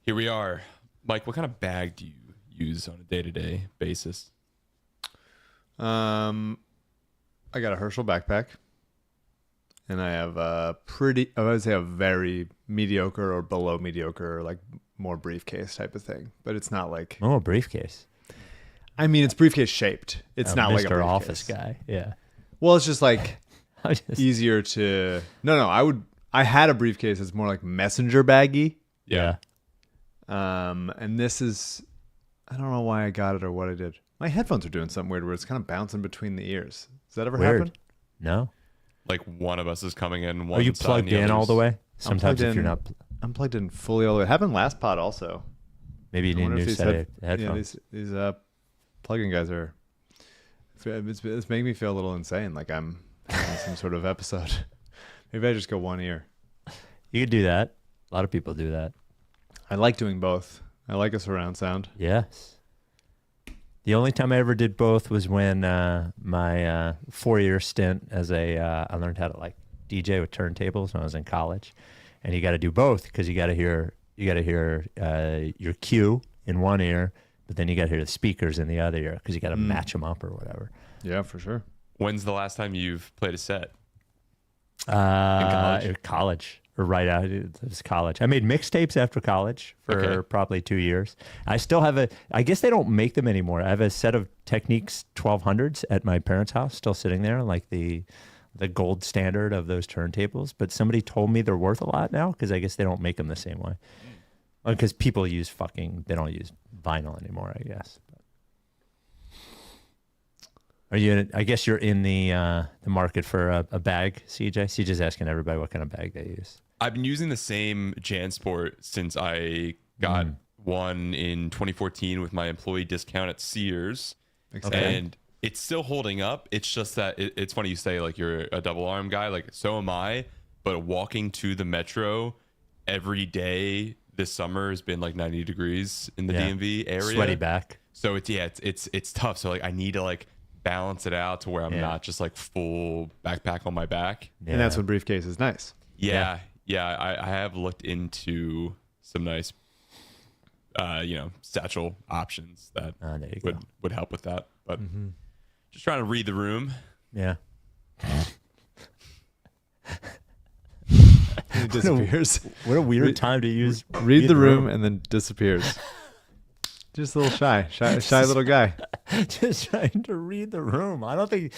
Here we are. Mike, what kind of bag do you use on a day-to-day basis? I got a Herschel backpack. And I have I would say a very mediocre or below mediocre, like more briefcase type of thing. But it's not like... Oh, briefcase. I mean, it's briefcase shaped. It's not like a Mr. briefcase. Office guy. Yeah. Well, it's just like easier to... No, I had a briefcase that's more like messenger baggy. Yeah. And this is... I don't know why I got it or what I did. My headphones are doing something weird where it's kind of bouncing between the ears. Does that ever happen? No. Like one of us is coming in. Are you plugged in all the way? Sometimes if you're not... I'm plugged in fully all the way. It happened last pod also. Maybe you need a new set of headphones. Yeah, these plug-in guys are... It's making me feel a little insane, like I'm having some sort of episode. Maybe I just go one ear. You could do that. A lot of people do that. I like doing both. I like a surround sound. Yes. The only time I ever did both was when my 4-year stint as I learned how to like DJ with turntables when I was in college, and you got to do both because you got to hear your cue in one ear, but then you got to hear the speakers in the other ear because you got to match them up or whatever. Yeah, for sure. When's the last time you've played a set? In college. Or right out, it was college. I made mixtapes after college for probably 2 years. I still have I guess they don't make them anymore. I have a set of Techniques 1200s at my parents' house still sitting there, like the gold standard of those turntables. But somebody told me they're worth a lot now because I guess they don't make them the same way. Because people use they don't use vinyl anymore, I guess. Are you? I guess you're in the market for a bag, CJ. CJ's asking everybody what kind of bag they use. I've been using the same JanSport since I got one in 2014 with my employee discount at Sears, and it's still holding up. It's just that it's funny you say like you're a double arm guy, like so am I. But walking to the metro every day this summer has been like 90 degrees in the DMV area. Sweaty back. So it's tough. So like I need to like balance it out to where I'm not just like full backpack on my back. Yeah. And that's when briefcase is nice. Yeah. I have looked into some nice, satchel options that would help with that. But just trying to read the room. Yeah. It disappears. What a weird time to use. Read the room and then disappears. Just a little shy little guy. Just trying to read the room. I think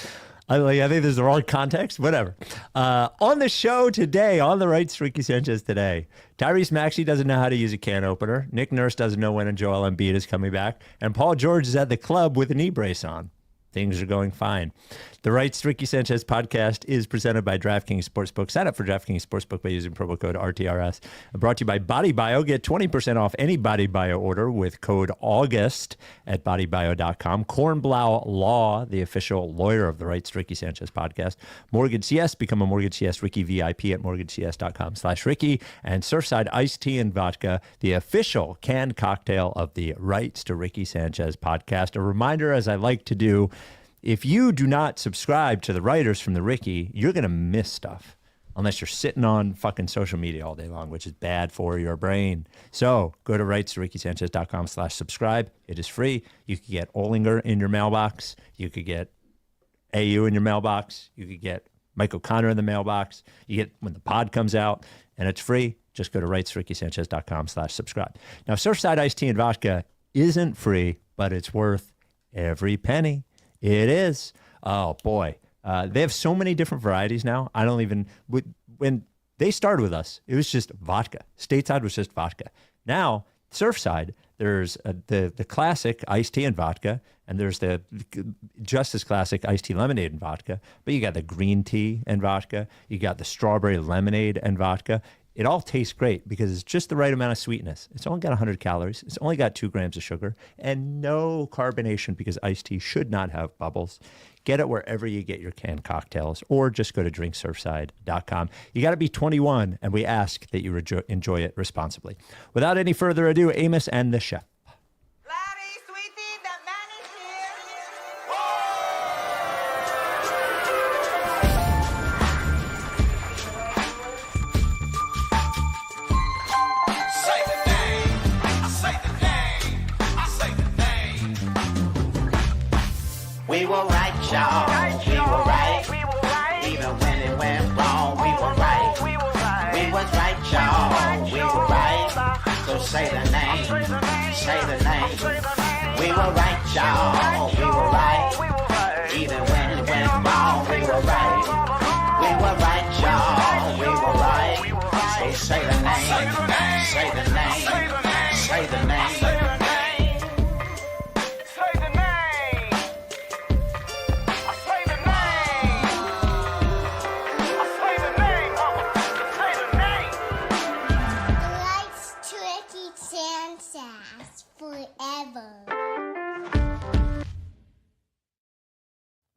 there's the wrong context. Whatever. On the show today, on the rights, Ricky Sanchez today, Tyrese Maxey doesn't know how to use a can opener. Nick Nurse doesn't know when Joel Embiid is coming back. And Paul George is at the club with a knee brace on. Things are going fine. The Rights Ricky Sanchez podcast is presented by Draftkings Sportsbook. Sign up for Draftkings Sportsbook by using promo code RTRS. Brought to you by BodyBio. Get 20% off any BodyBio order with code AUGUST at bodybio.com. Kornblau Law, the official lawyer of the Rights Ricky Sanchez podcast. MortgageCS. Become a MortgageCS Ricky VIP at mortgagecs.com/Ricky. And Surfside Iced Tea and Vodka, the official canned cocktail of the Rights to Ricky Sanchez podcast. A reminder, as I like to do, if you do not subscribe to the writers from the Ricky, you're going to miss stuff unless you're sitting on fucking social media all day long, which is bad for your brain. So go to rightstoRickySanchez.com/subscribe. It is free. You could get Olinger in your mailbox. You could get AU in your mailbox. You could get Mike O'Connor in the mailbox. You get when the pod comes out, and it's free. Just go to rightstoRickySanchez.com/subscribe. Now, Surfside Iced Tea and Vodka isn't free, but it's worth every penny. It is. Oh, boy. They have so many different varieties now. I don't even... When they started with us, it was just vodka. Stateside was just vodka. Now, Surfside, there's the classic iced tea and vodka, and there's the just as classic iced tea lemonade and vodka. But you got the green tea and vodka. You got the strawberry lemonade and vodka. It all tastes great because it's just the right amount of sweetness. It's only got 100 calories. It's only got 2 grams of sugar and no carbonation because iced tea should not have bubbles. Get it wherever you get your canned cocktails or just go to drinksurfside.com. You got to be 21, and we ask that you enjoy it responsibly. Without any further ado, Amos and the chef. y'all. We were right. Even when it went wrong, we were right. We was right, y'all. We were right. So say the name. Say the name. We were right, y'all. We were right. Even when it went wrong, we were right. We were right, y'all. We were right. So say the name. Say the name. Say the name. Say the name.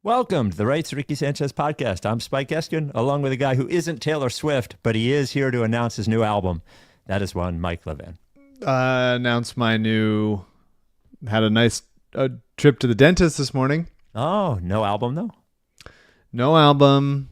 Welcome to the Rights Ricky Sanchez podcast. I'm Spike Eskin, along with a guy who isn't Taylor Swift, but he is here to announce his new album. That is one, Mike Levin. Announced my new, had a nice trip to the dentist this morning. Oh, no album though? No album,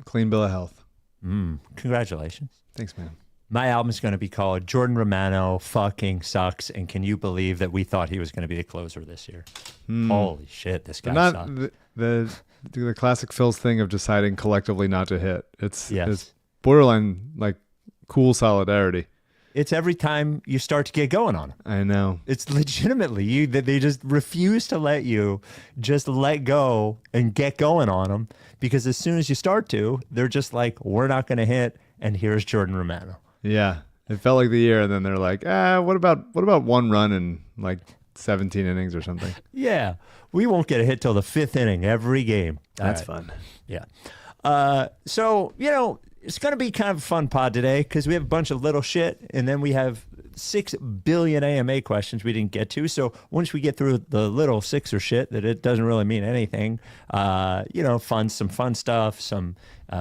clean bill of health. Congratulations. Thanks, man. My album is going to be called Jordan Romano Fucking Sucks. And can you believe that we thought he was going to be the closer this year? Holy shit, this guy sucks. The classic Phil's thing of deciding collectively not to hit. It's borderline like cool solidarity. It's every time you start to get going on him. I know. It's legitimately they just refuse to let you just let go and get going on them, because as soon as you start to, they're just like, we're not going to hit, and here's Jordan Romano. Yeah, it felt like the year, and then they're like, what about one run in like 17 innings or something? Yeah, we won't get a hit till the 5th inning every game. That's fun. Yeah. So, it's going to be kind of a fun pod today because we have a bunch of little shit, and then we have 6 billion AMA questions we didn't get to. So once we get through the little sixer shit that it doesn't really mean anything, some fun stuff, some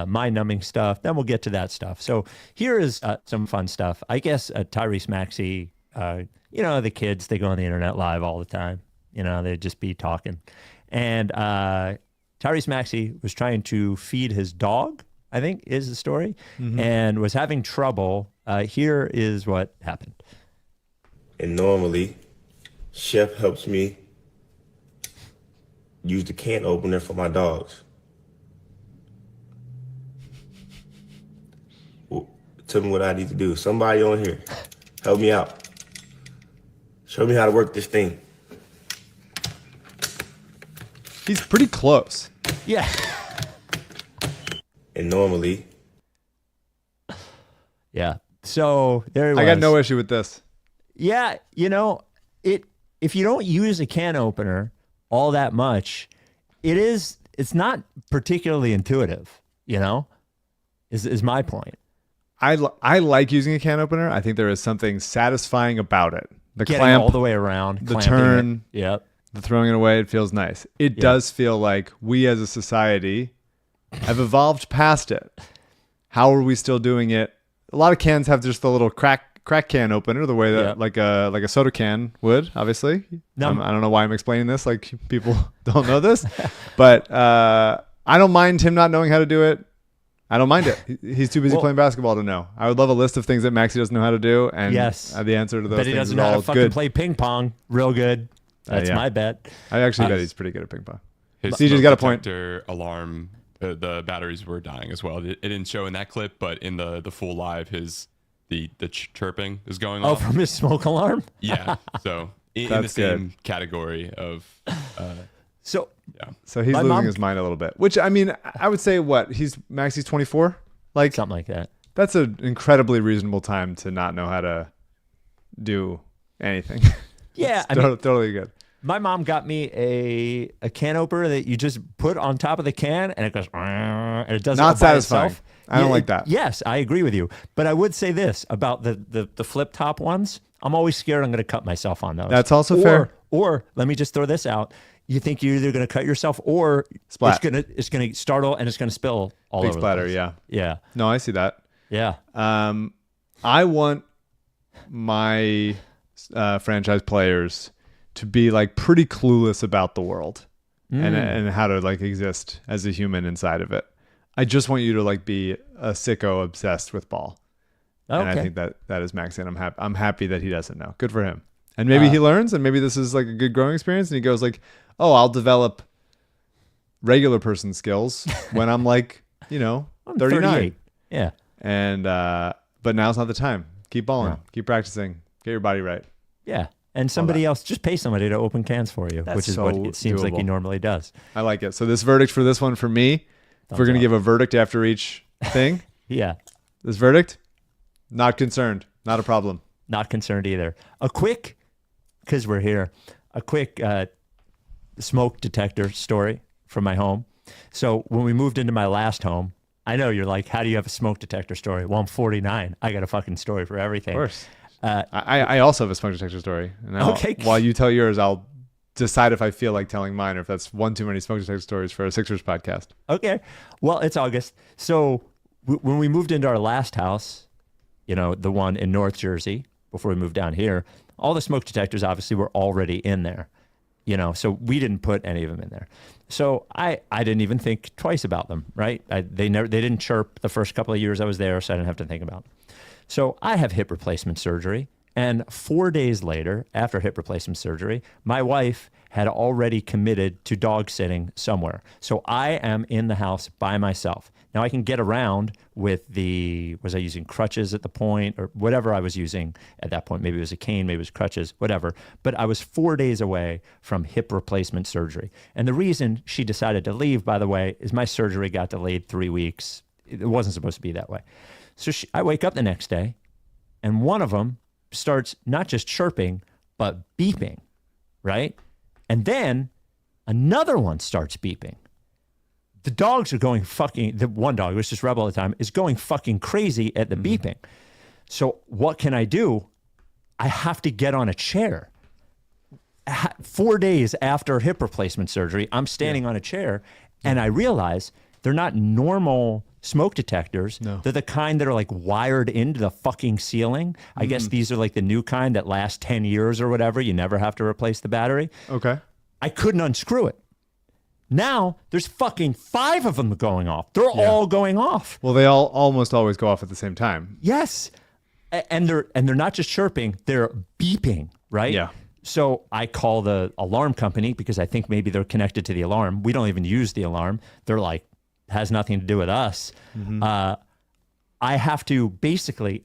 mind-numbing stuff, then we'll get to that stuff. So here is some fun stuff. I guess Tyrese Maxey, the kids, they go on the internet live all the time. They'd just be talking. And Tyrese Maxey was trying to feed his dog, I think is the story, and was having trouble. Here is what happened. And normally, Chef helps me use the can opener for my dogs. Well, tell me what I need to do. Somebody on here, help me out. Show me how to work this thing. He's pretty close. Yeah. And normally. Yeah. So there it was. I got no issue with this. Yeah. If you don't use a can opener all that much, it's not particularly intuitive, is my point. I like using a can opener. I think there is something satisfying about it. The Getting clamp all the way around, the turn, Yep. the throwing it away, it feels nice. It does feel like we as a society have evolved past it. How are we still doing it? A lot of cans have just the little crack can opener, the way that like a soda can would, obviously. I don't know why I'm explaining this, like people don't know this. But I don't mind him not knowing how to do it. I don't mind it. He's too busy playing basketball to know. I would love a list of things that Maxey doesn't know how to do, and the answer to those bet things he doesn't is know how all to fucking good. play ping pong real good. That's my bet. I actually bet he's pretty good at ping pong. His CJ's got a point. detector alarm, the batteries were dying as well. It didn't show in that clip, but in the full live, the chirping is going off. Oh, from his smoke alarm? Yeah. So in the same category of. So he's losing his mind a little bit. Which, I mean, I would say Maxey's 24? Like something like that. That's an incredibly reasonable time to not know how to do anything. Yeah. Totally good. My mom got me a can opener that you just put on top of the can and it goes, and it does not it by satisfying. Itself. I don't like that. Yes, I agree with you. But I would say this about the flip top ones. I'm always scared I'm going to cut myself on those. That's also fair. Or let me just throw this out. You think you're either going to cut yourself or Splat. it's going to startle and it's going to spill all Big over splatter, the place. Yeah. No, I see that. Yeah. I want my franchise players to be like pretty clueless about the world and how to like exist as a human inside of it. I just want you to like be a sicko obsessed with ball. Okay. And I think that is Maxey, and I'm happy that he doesn't know. Good for him. And maybe he learns, and maybe this is like a good growing experience, and he goes like, oh, I'll develop regular person skills when I'm like, I'm 39. 38. Yeah. And but now's not the time. Keep balling. No. Keep practicing. Get your body right. Yeah. And somebody else, just pay somebody to open cans for you, That's which is so what it seems like he doable. normally does. I like it. So this verdict for this one for me, if we're going to give a verdict after each thing, Yeah. this verdict, not concerned. Not a problem. Not concerned either. A quick, because we're here, a quick smoke detector story from my home. So when we moved into my last home, I know you're like, how do you have a smoke detector story? Well, I'm 49. I got a fucking story for everything. Of course. I also have a smoke detector story. And Okay. While you tell yours, I'll decide if I feel like telling mine or if that's one too many smoke detector stories for a Sixers podcast. Okay. Well, it's August. So when we moved into our last house, the one in North Jersey, before we moved down here, all the smoke detectors obviously were already in there, so we didn't put any of them in there. So I didn't even think twice about them, right? They didn't chirp the first couple of years I was there, so I didn't have to think about them. So I have hip replacement surgery. And 4 days later, after hip replacement surgery, my wife had already committed to dog sitting somewhere. So I am in the house by myself. Now I can get around with was I using crutches at the point or whatever I was using at that point? Maybe it was a cane, maybe it was crutches, whatever. But I was 4 days away from hip replacement surgery. And the reason she decided to leave, by the way, is my surgery got delayed 3 weeks. It wasn't supposed to be that way. So I wake up the next day and one of them starts not just chirping, but beeping, right? And then another one starts beeping. The dogs are going the one dog, which is Rebel all the time, is going fucking crazy at the beeping. So what can I do? I have to get on a chair. 4 days after hip replacement surgery, I'm standing on a chair and I realize they're not normal smoke detectors. No. They're the kind that are like wired into the fucking ceiling. I guess these are like the new kind that last 10 years or whatever. You never have to replace the battery. Okay. I couldn't unscrew it. Now there's fucking 5 of them going off. They're all going off. Well, they all almost always go off at the same time. Yes. And they're not just chirping, they're beeping, right? Yeah. So I call the alarm company because I think maybe they're connected to the alarm. We don't even use the alarm. They're like, has nothing to do with us. I have to basically,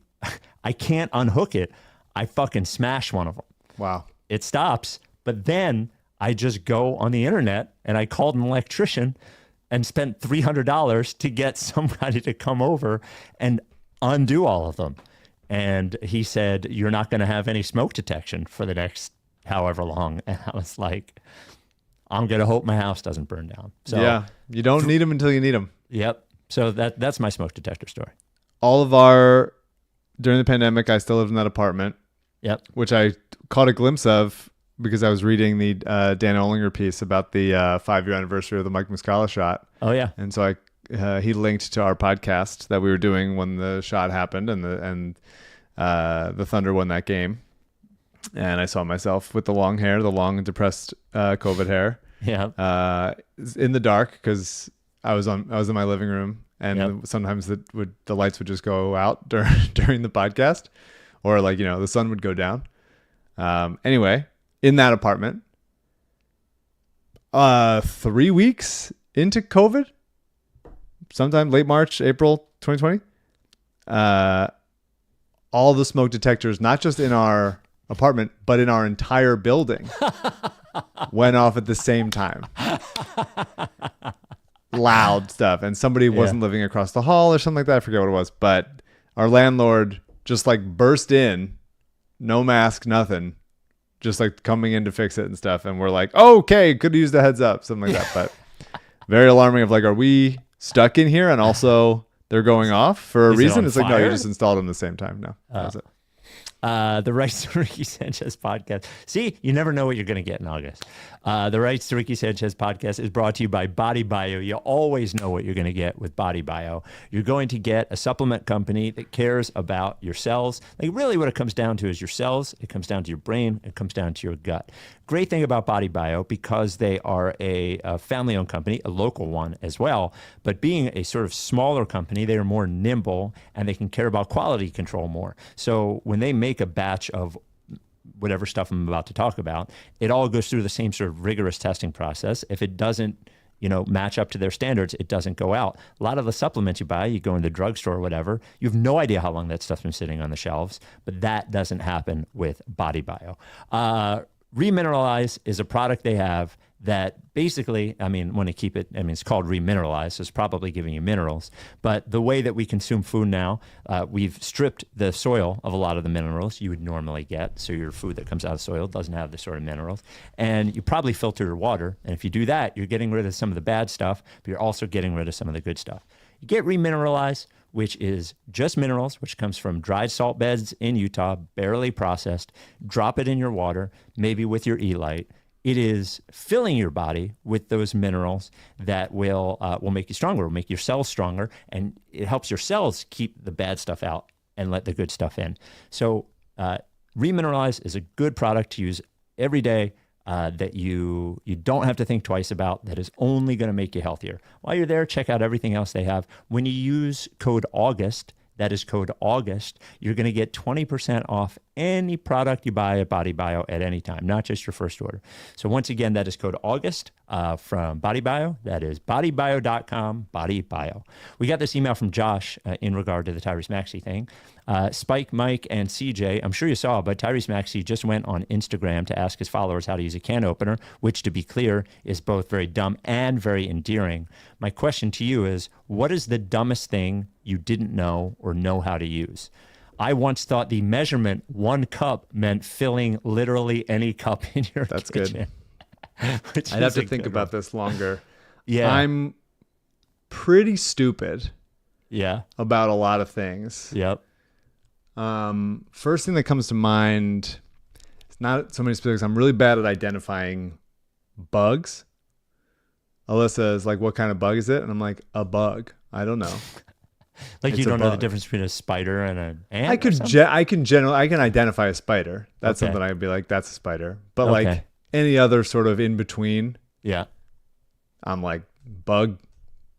I can't unhook it. I fucking smash one of them. Wow. It stops, but then I just go on the internet and I called an electrician and spent $300 to get somebody to come over and undo all of them. And he said, you're not going to have any smoke detection for the next however long. And I was like, I'm going to hope my house doesn't burn down. So Yeah. You don't need them until you need them. Yep. So that's my smoke detector story. During the pandemic, I still lived in that apartment. Yep. Which I caught a glimpse of because I was reading the Dan Olinger piece about the 5-year anniversary of the Mike Muscala shot. Oh yeah. And so he linked to our podcast that we were doing when the shot happened and the Thunder won that game. And I saw myself with the long hair, the long depressed COVID hair. Yeah. In the dark because I was in my living room and sometimes the lights would just go out during the podcast or the sun would go down. Anyway, in that apartment, 3 weeks into COVID, sometime late March, April 2020, all the smoke detectors, not just in our apartment, but in our entire building, went off at the same time. Loud stuff. And somebody wasn't living across the hall or something like that. I forget what it was. But our landlord just burst in, no mask, nothing, just coming in to fix it and stuff. And we're like, okay, could have used a heads up, something like that. But very alarming of are we stuck in here? And also they're going off for a reason. It's no, you just installed them at the same time. No, that was it. The Rights to Ricky Sanchez podcast. See, you never know what you're going to get in August. The Rights to Ricky Sanchez podcast is brought to you by BodyBio. You always know what you're going to get with BodyBio. You're going to get a supplement company that cares about your cells. Really what it comes down to is your cells. It comes down to your brain. It comes down to your gut. Great thing about BodyBio, because they are a family-owned company, a local one as well, but being a sort of smaller company, they are more nimble and they can care about quality control more. So when they make a batch of whatever stuff I'm about to talk about, it all goes through the same sort of rigorous testing process. If it doesn't match up to their standards, it doesn't go out. A lot of the supplements you buy, you go in the drugstore or whatever, you have no idea how long that stuff's been sitting on the shelves, but that doesn't happen with BodyBio. Remineralize is a product they have that basically, when they keep it, it's called remineralize, so it's probably giving you minerals. But the way that we consume food now, we've stripped the soil of a lot of the minerals you would normally get. So your food that comes out of soil doesn't have the sort of minerals. And you probably filter your water. And if you do that, you're getting rid of some of the bad stuff, but you're also getting rid of some of the good stuff. You get remineralize, which is just minerals, which comes from dried salt beds in Utah, barely processed. Drop it in your water, maybe with your E-Lite. It is filling your body with those minerals that will make you stronger, will make your cells stronger, and it helps your cells keep the bad stuff out and let the good stuff in. So Remineralize is a good product to use every day that you don't have to think twice about, that is only going to make you healthier. While you're there, check out everything else they have. When you use code AUGUST, that is code AUGUST, you're going to get 20% off any product you buy at BodyBio at any time, not just your first order. So once again, that is code AUGUST from BodyBio. That is bodybio.com, BodyBio. We got this email from Josh in regard to the Tyrese Maxey thing. Spike, Mike, and CJ, I'm sure you saw, but Tyrese Maxey just went on Instagram to ask his followers how to use a can opener, which, to be clear, is both very dumb and very endearing. My question to you is, what is the dumbest thing you didn't know or know how to use? I once thought the measurement 1 cup meant filling literally any cup in your That's kitchen. Good. I'd have to think about this longer. Yeah. I'm pretty stupid Yeah. about a lot of things. Yep. First thing that comes to mind, it's not so many specifics. I'm really bad at identifying bugs. Alyssa is like, what kind of bug is it? And I'm like, a bug. I don't know. Like, It's you a don't know the bug. difference between a spider and an ant? I can identify a spider. That's Okay. something I'd be like, that's a spider. But Okay. like any other sort of in between, Yeah. I'm like, bug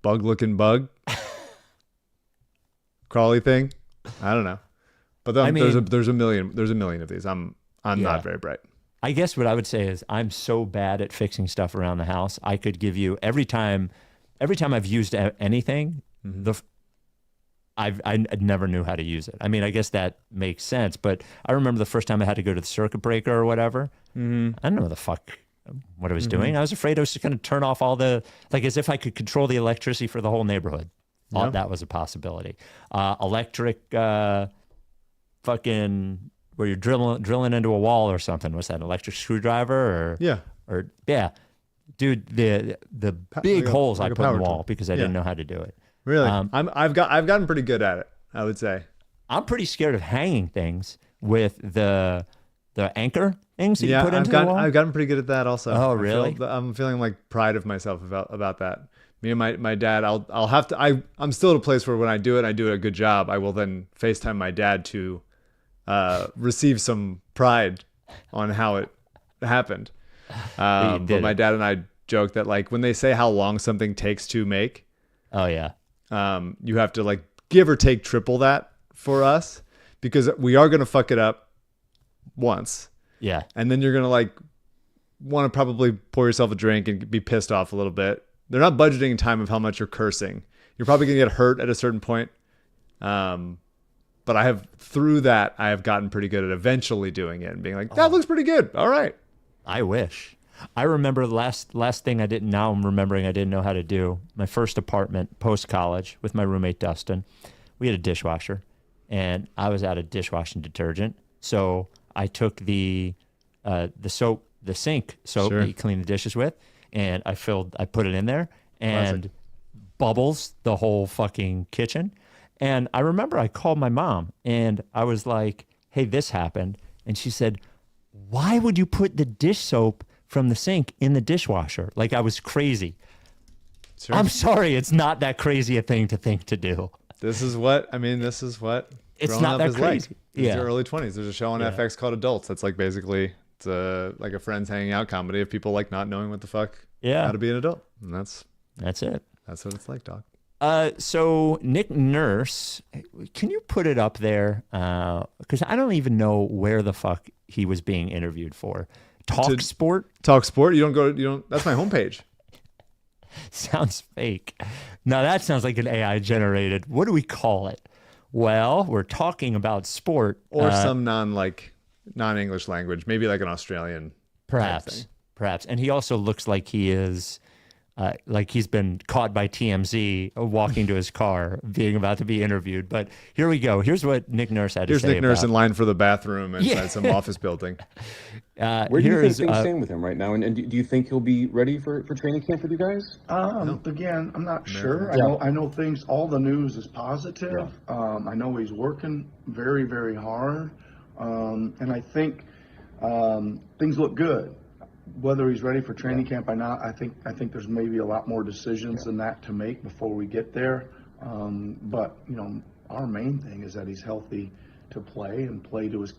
looking bug, crawly thing. I don't know. But then there's a million of these. I'm Yeah. not very bright. I guess what I would say is I'm so bad at fixing stuff around the house. I could give you every time I've used anything, I never knew how to use it. I mean, I guess that makes sense. But I remember the first time I had to go to the circuit breaker or whatever. I don't know what I was doing. I was afraid I was just going to turn off all the, like, as if I could control the electricity for the whole neighborhood. Yeah. That was a possibility. Electric, fucking, where you're drilling into a wall or something. What's that? An electric screwdriver or Yeah. Dude, the big like holes a I put in power the wall tool. because I didn't know how to do it. Really? I've gotten pretty good at it, I would say. I'm pretty scared of hanging things with the anchor things that you put into the wall. I've gotten pretty good at that also. Oh, really? I'm feeling like pride of myself about that. Me and my dad, I'll have to, I'm still at a place where when I do it a good job. I will then FaceTime my dad to receive some pride on how it happened. But my dad and I joke that, like, when they say how long something takes to make, Oh yeah. you have to, like, give or take triple that for us, because we are going to fuck it up once. Yeah. And then you're going to, like, want to probably pour yourself a drink and be pissed off a little bit. They're not budgeting time of how much you're cursing. You're probably going to get hurt at a certain point. But I have gotten pretty good at eventually doing it and being like, that looks pretty good. All right. I wish. I remember the last thing now I'm remembering I didn't know how to do. My first apartment post-college with my roommate Dustin. We had a dishwasher, and I was out of dishwashing detergent. So I took the soap, the sink soap that you clean the dishes with, and I put it in there, and bubbles the whole fucking kitchen. And I remember I called my mom, and I was like, hey, this happened. And she said, why would you put the dish soap from the sink in the dishwasher? Like, I was crazy. Sure. I'm sorry, it's not that crazy a thing to do. This is what It's growing not up that is crazy. like. It's your early 20s. There's a show on Yeah. FX called Adults. That's like basically like a friends hanging out comedy of people like not knowing what the fuck how to be an adult. And that's it. what it's like, dog. So Nick Nurse, can you put it up there? Because I don't even know where the fuck he was being interviewed for. Talk Sport? Talk Sport. You don't. That's my homepage. Sounds fake. Now that sounds like an AI generated. What do we call it? Well, we're talking about sport. Or some non-English language, maybe like an Australian type thing. Perhaps. And he also looks like he is, like he's been caught by TMZ walking to his car, being about to be interviewed. But here we go. Here's what Nick Nurse had to say. Here's Nick Nurse about. in line for the bathroom inside some office building. Where do you think things stand with him right now? And do you think he'll be ready for training camp with you guys? Again, I'm not sure. I know things, all the news is positive. I know he's working very, very hard. And I think things look good. Whether he's ready for training camp or not, I think there's maybe a lot more decisions than that to make before we get there. But our main thing is that he's healthy to play and play to his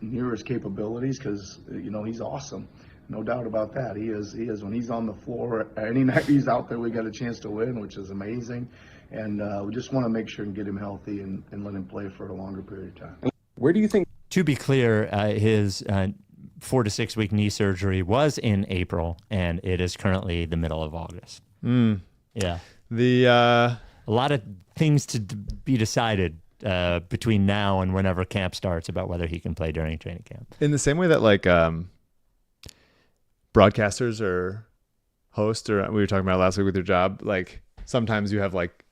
near his capabilities, because he's awesome, no doubt about that. He is when he's on the floor. Any night he's out there, we got a chance to win, which is amazing. And we just want to make sure and get him healthy and let him play for a longer period of time. Where do you think? To be clear, his 4 to 6 week knee surgery was in April, and it is currently the middle of August. Yeah. A lot of things to be decided between now and whenever camp starts about whether he can play during training camp. In the same way that broadcasters or hosts, or we were talking about last week with your job, like sometimes you have like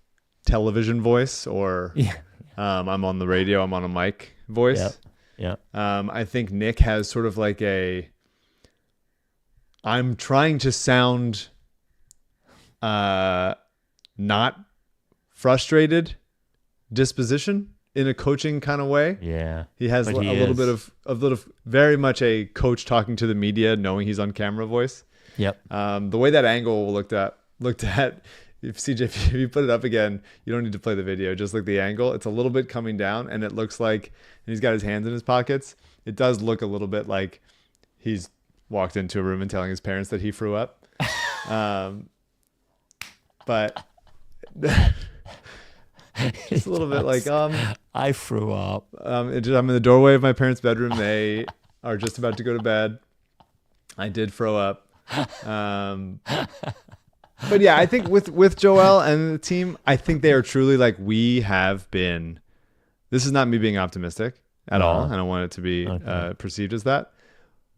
television voice, or I'm on the radio, I'm on a mic voice. Yeah. I think Nick has sort of like I'm trying to sound not frustrated disposition in a coaching kind of way. Yeah. He has a little bit of very much a coach talking to the media, knowing he's on camera voice. Yep. The way that angle looked at, if CJ, if you put it up again, you don't need to play the video, just like the angle, it's a little bit coming down, and it looks like, and he's got his hands in his pockets. It does look a little bit like he's walked into a room and telling his parents that he threw up. But just a little bit like, I threw up. I'm in the doorway of my parents' bedroom. They are just about to go to bed. I did throw up. But yeah, I think with Joel and the team, I think they are truly like, we have been, this is not me being optimistic at all. I don't want it to be perceived as that.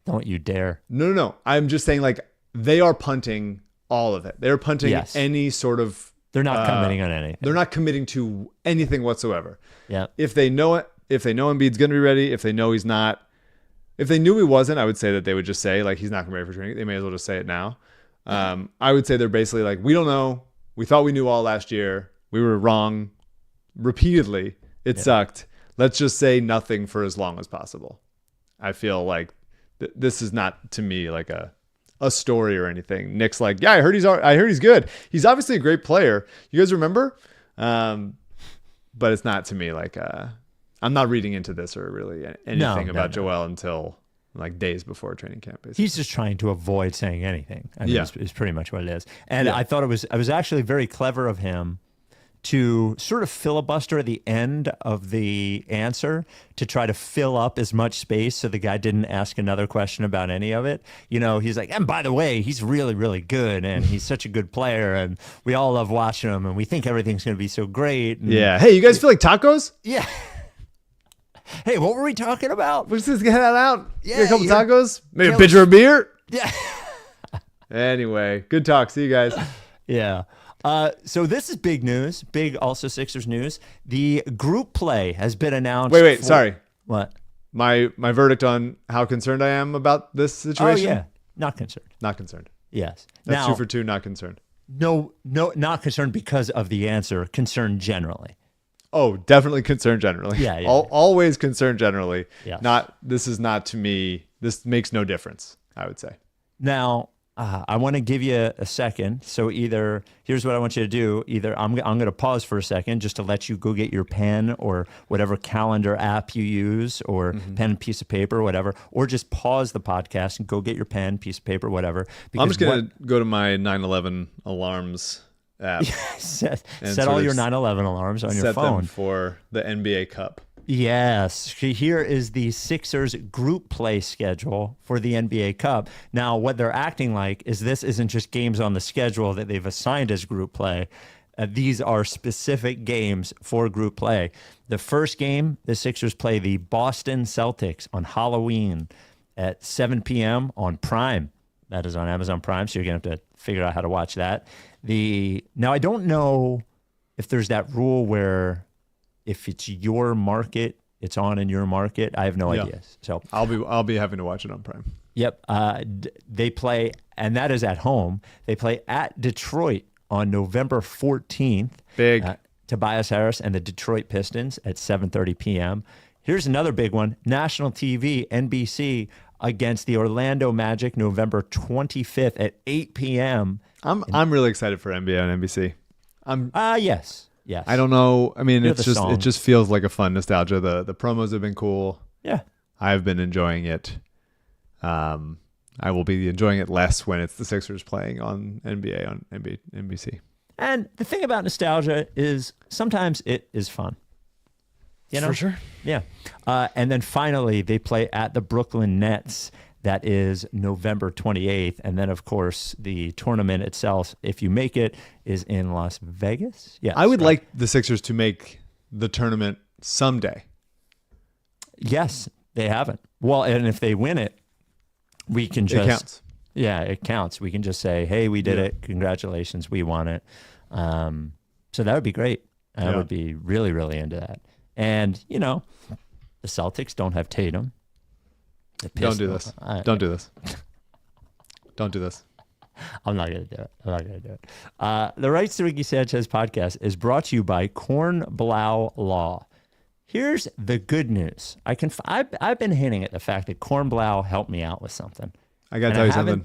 Don't you dare. No. I'm just saying, like, they are punting all of it. They're punting any sort of. They're not committing on anything. They're not committing to anything whatsoever. Yeah. If they know it, if they know Embiid's going to be ready, if they know he's not, if they knew he wasn't, I would say that they would just say, like, he's not going to be ready for training. They may as well just say it now. I would say they're basically like, we don't know. We thought we knew all last year. We were wrong repeatedly. It sucked. Let's just say nothing for as long as possible. I feel like this is not, to me, like a story or anything. Nick's like, yeah, I heard he's good. He's obviously a great player. You guys remember? But it's not, to me, like I'm not reading into this or really anything about Joel until like days before training camp. Basically. He's just trying to avoid saying anything. I mean, it's pretty much what it is. And I thought it was actually very clever of him to sort of filibuster at the end of the answer to try to fill up as much space so the guy didn't ask another question about any of it. He's like, and by the way, he's really, really good, and he's such a good player, and we all love watching him, and we think everything's going to be so great. And hey, you guys feel like tacos? Yeah. Hey, what were we talking about? Let's just get that out. Yeah, get a couple tacos. Maybe a pitcher of beer. Yeah. Anyway, good talk. See you guys. Yeah. So this is big news. Big also Sixers news. The group play has been announced. Wait. Sorry. What? My verdict on how concerned I am about this situation? Oh, yeah. Not concerned. Not concerned. Yes. That's 2 for 2. Not concerned. No, not concerned because of the answer. Concerned generally. Oh, definitely concerned generally. Yeah. Always concerned generally. Yeah. This is not, to me, this makes no difference, I would say. Now, I want to give you a second. So here's what I want you to do. Either I'm going to pause for a second just to let you go get your pen or whatever calendar app you use, or pen and piece of paper, whatever, or just pause the podcast and go get your pen, piece of paper, whatever. I'm just going to go to my 9/11 alarms app. set all your 9/11 alarms on your phone. Set them for the NBA Cup. Yes. Here is the Sixers group play schedule for the NBA Cup. Now, what they're acting like is this isn't just games on the schedule that they've assigned as group play. These are specific games for group play. The first game, the Sixers play the Boston Celtics on Halloween at 7 p.m. on Prime. That is on Amazon Prime, so you're going to have to figure out how to watch that. Now, I don't know if there's that rule where if it's your market, it's on in your market. I have no idea. So I'll be having to watch it on Prime. Yep. They play, and that is at home. They play at Detroit on November 14th. Big. Tobias Harris and the Detroit Pistons at 7:30 p.m. Here's another big one. National TV, NBC, against the Orlando Magic, November 25th at 8 p.m. I'm really excited for NBA on NBC. Yes. Yes. I don't know. I mean, Hear it the song. just feels like a fun nostalgia. The promos have been cool. Yeah. I've been enjoying it. I will be enjoying it less when it's the Sixers playing on NBA on NBC. And the thing about nostalgia is sometimes it is fun. You know? For sure. Yeah. And then finally, they play at the Brooklyn Nets. That is November 28th. And then, of course, the tournament itself, if you make it, is in Las Vegas. Yeah. I would like the Sixers to make the tournament someday. Yes, they haven't. Well, and if they win it, we can just... It counts. Yeah, it counts. We can just say, hey, we did it. Congratulations. We won it. So that would be great. I would be really, really into that. And, you know, the Celtics don't have Tatum. Don't do this. Don't do this. Don't do this. I'm not going to do it. The Rights to Ricky Sanchez podcast is brought to you by Kornblau Law. Here's the good news. I've been hinting at the fact that Kornblau helped me out with something. I got to tell you something.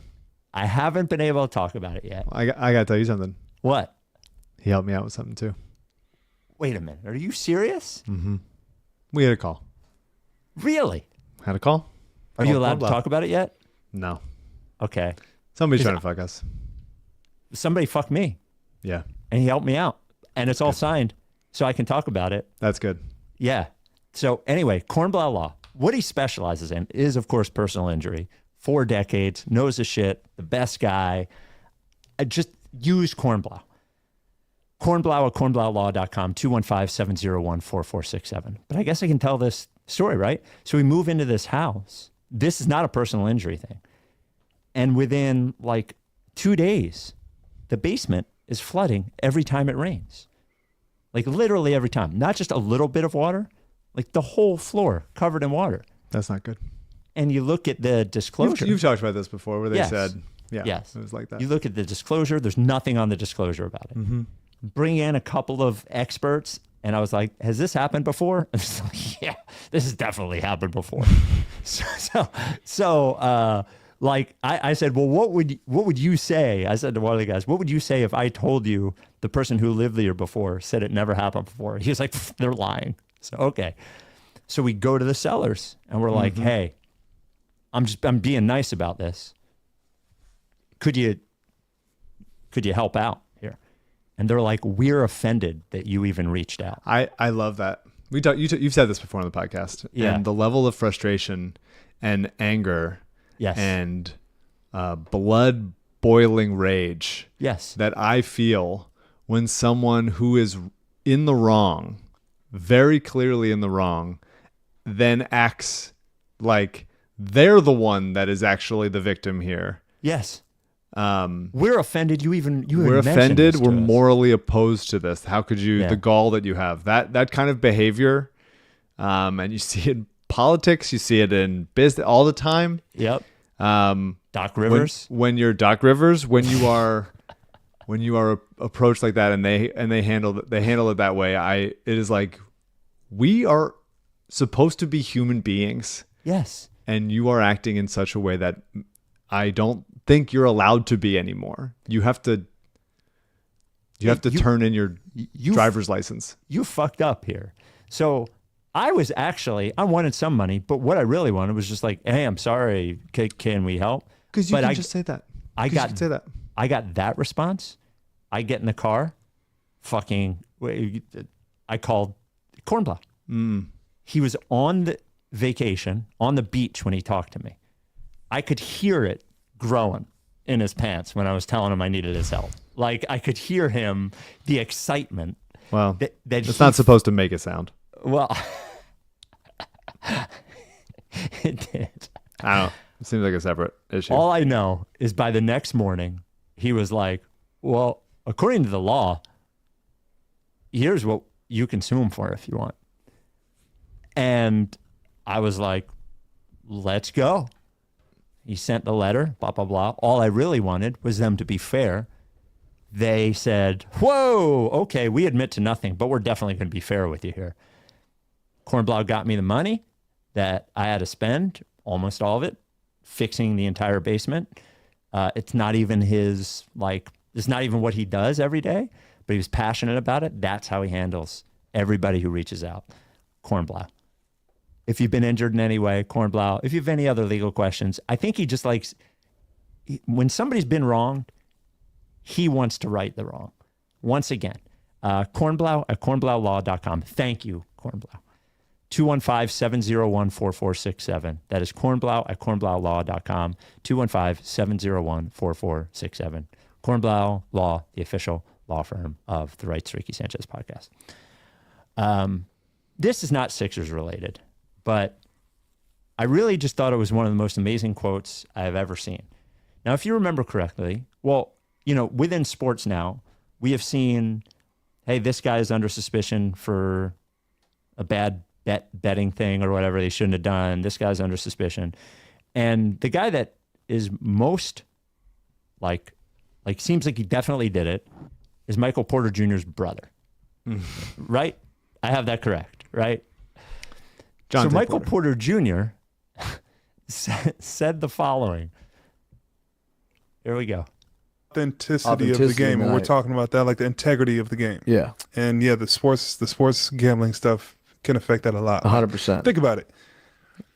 I haven't been able to talk about it yet. I got to tell you something. What? He helped me out with something too. Wait a minute. Are you serious? Mm-hmm. We had a call. Really? Had a call? Are you allowed to talk about it yet? No. Okay. Somebody's trying to fuck us. Somebody fucked me. Yeah. And he helped me out. And it's all signed, so I can talk about it. That's good. Yeah. So anyway, Kornblau Law. What he specializes in is, of course, personal injury. 4 decades, knows his shit, the best guy. Just use Kornblau. Kornblau at kornblaulaw.com, 215-701-4467. But I guess I can tell this story, right? So we move into this house. This is not a personal injury thing. And within like 2 days, the basement is flooding every time it rains. Like literally every time. Not just a little bit of water, like the whole floor covered in water. That's not good. And you look at the disclosure. You've talked about this before where they said, yes, it was like that. You look at the disclosure, there's nothing on the disclosure about it. Mm-hmm. Bring in a couple of experts, and I was like, has this happened before? And it's like, yeah, this has definitely happened before. Like I said, well, what would you say? I said to one of the guys, what would you say if I told you the person who lived there before said it never happened before? He was like, they're lying. So, okay. So we go to the sellers, and we're like, hey, I'm being nice about this. Could you help out here? And they're like, we're offended that you even reached out. I love that. You've said this before on the podcast. Yeah. And the level of frustration and anger and blood boiling rage that I feel when someone who is in the wrong, very clearly in the wrong, then acts like they're the one that is actually the victim here. Yes. We're offended. We're offended. We're morally opposed to this. How could you, the gall that you have, that kind of behavior. And you see it in politics, you see it in business all the time. Yep. Doc Rivers. When you're Doc Rivers, when you are approached like that and they handle it that way, it is like, we are supposed to be human beings. Yes. And you are acting in such a way that I don't think you're allowed to be anymore. You have to turn in your driver's license. You fucked up here. So I wanted some money, but what I really wanted was just like, hey, I'm sorry. Can we help? Because you can just say that. I got that response. I get in the car. I called Kornblau. He was on the vacation on the beach when he talked to me. I could hear it growing in his pants when I was telling him I needed his help. Like I could hear him, the excitement. Well, it's not supposed to make a sound. Well, it did. I don't know. It seems like a separate issue. All I know is by the next morning, he was like, well, according to the law, here's what you can sue him for if you want. And I was like, let's go. He sent the letter, blah, blah, blah. All I really wanted was them to be fair. They said, whoa, okay, we admit to nothing, but we're definitely going to be fair with you here. Kornblau got me the money that I had to spend, almost all of it, fixing the entire basement. It's not even his, it's not even what he does every day, but he was passionate about it. That's how he handles everybody who reaches out. Kornblau. If you've been injured in any way, Kornblau. If you have any other legal questions, I think he just likes, when somebody's been wronged, he wants to right the wrong. Once again, Kornblau at kornblaulaw.com. Thank you, Kornblau. 215-701-4467. That is Kornblau at kornblaulaw.com. 215-701-4467. Kornblau Law, the official law firm of the Rights Ricky Sanchez podcast. This is not Sixers related, but I really just thought it was one of the most amazing quotes I've ever seen. Now, if you remember correctly, well, within sports now, we have seen, hey, this guy is under suspicion for a bad betting thing or whatever they shouldn't have done. This guy's under suspicion. And the guy that is most seems like he definitely did it is Michael Porter Jr.'s brother. Right? I have that correct, right? So Michael Porter Jr. said the following. Here we go. Authenticity of the game, and we're talking about that, like the integrity of the game. Yeah. And yeah, the sports gambling stuff can affect that a lot. 100%. Think about it.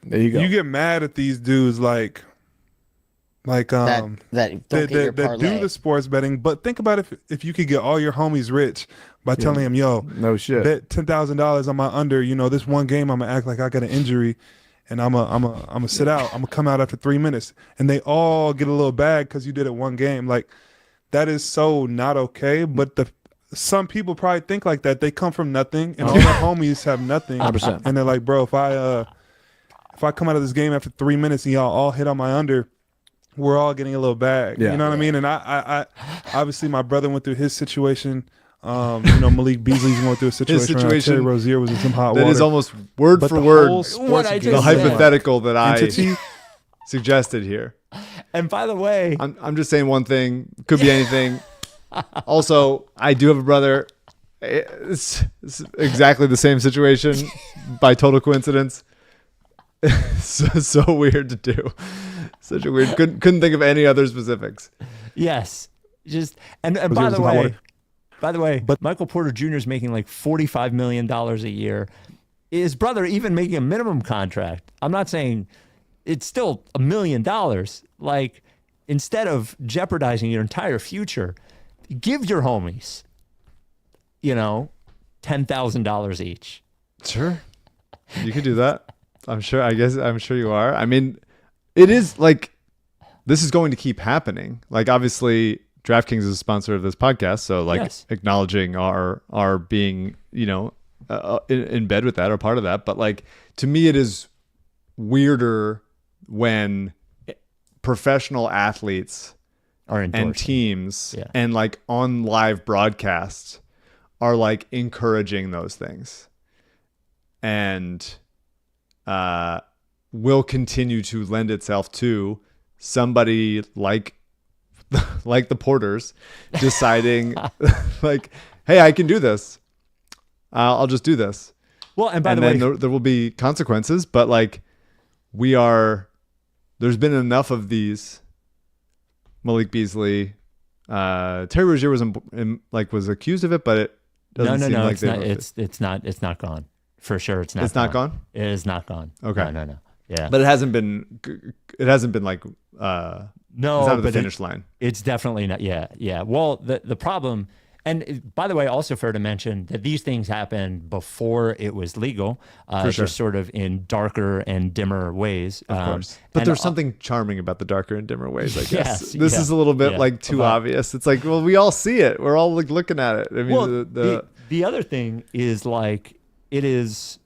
There you go. You get mad at these dudes that do the sports betting, but think about if you could get all your homies rich by telling them, yo, no shit, bet $10,000 on my under, this one game I'm gonna act like I got an injury and I'm gonna sit out. I'm gonna come out after 3 minutes, and they all get a little bag because you did it one game. Like, that is so not okay. But some people probably think like that. They come from nothing, and all their homies have nothing, 100%. and they're like, bro, if I come out of this game after 3 minutes and y'all all hit on my under, we're all getting a little bag. Yeah. You know what I mean? And I obviously my brother went through his situation. Malik Beasley's going through a situation. His situation, Terry Rozier was in some hot water. That is almost word for word the hypothetical that I suggested here. And by the way, I'm just saying one thing. Could be anything. Also, I do have a brother. It's exactly the same situation by total coincidence. so weird to do. Such a weird. Couldn't think of any other specifics. Yes. Just and by the way, but Michael Porter Jr. is making like $45 million a year. His brother even making a minimum contract. I'm not saying it's still $1 million. Like, instead of jeopardizing your entire future, give your homies, $10,000 each. Sure. You could do that. I'm sure you are. I mean, it is like, this is going to keep happening. Like, obviously, DraftKings is a sponsor of this podcast, so yes. Acknowledging our being, in bed with that or part of that. But like, to me, it is weirder when professional athletes and teams and like on live broadcasts are like encouraging those things, and will continue to lend itself to somebody like the Porters deciding like, hey, I can do this. I'll just do this. Well, and by the way, there will be consequences, but like, there's been enough of these. Malik Beasley, Terry Rozier was accused of it, but it doesn't seem like it's not gone. For sure, it's not. It's not gone. It is not gone. Okay. No. Yeah, but it hasn't been like no, it's out of the finish line. It's definitely not. Yeah. Well, the problem, And by the way, also fair to mention that these things happened before it was legal, just sort of in darker and dimmer ways. Of course. But there's something charming about the darker and dimmer ways, I guess. This is a little bit like too obvious. It's like, well, we all see it. We're all like looking at it. I mean, well, the other thing is like, it is...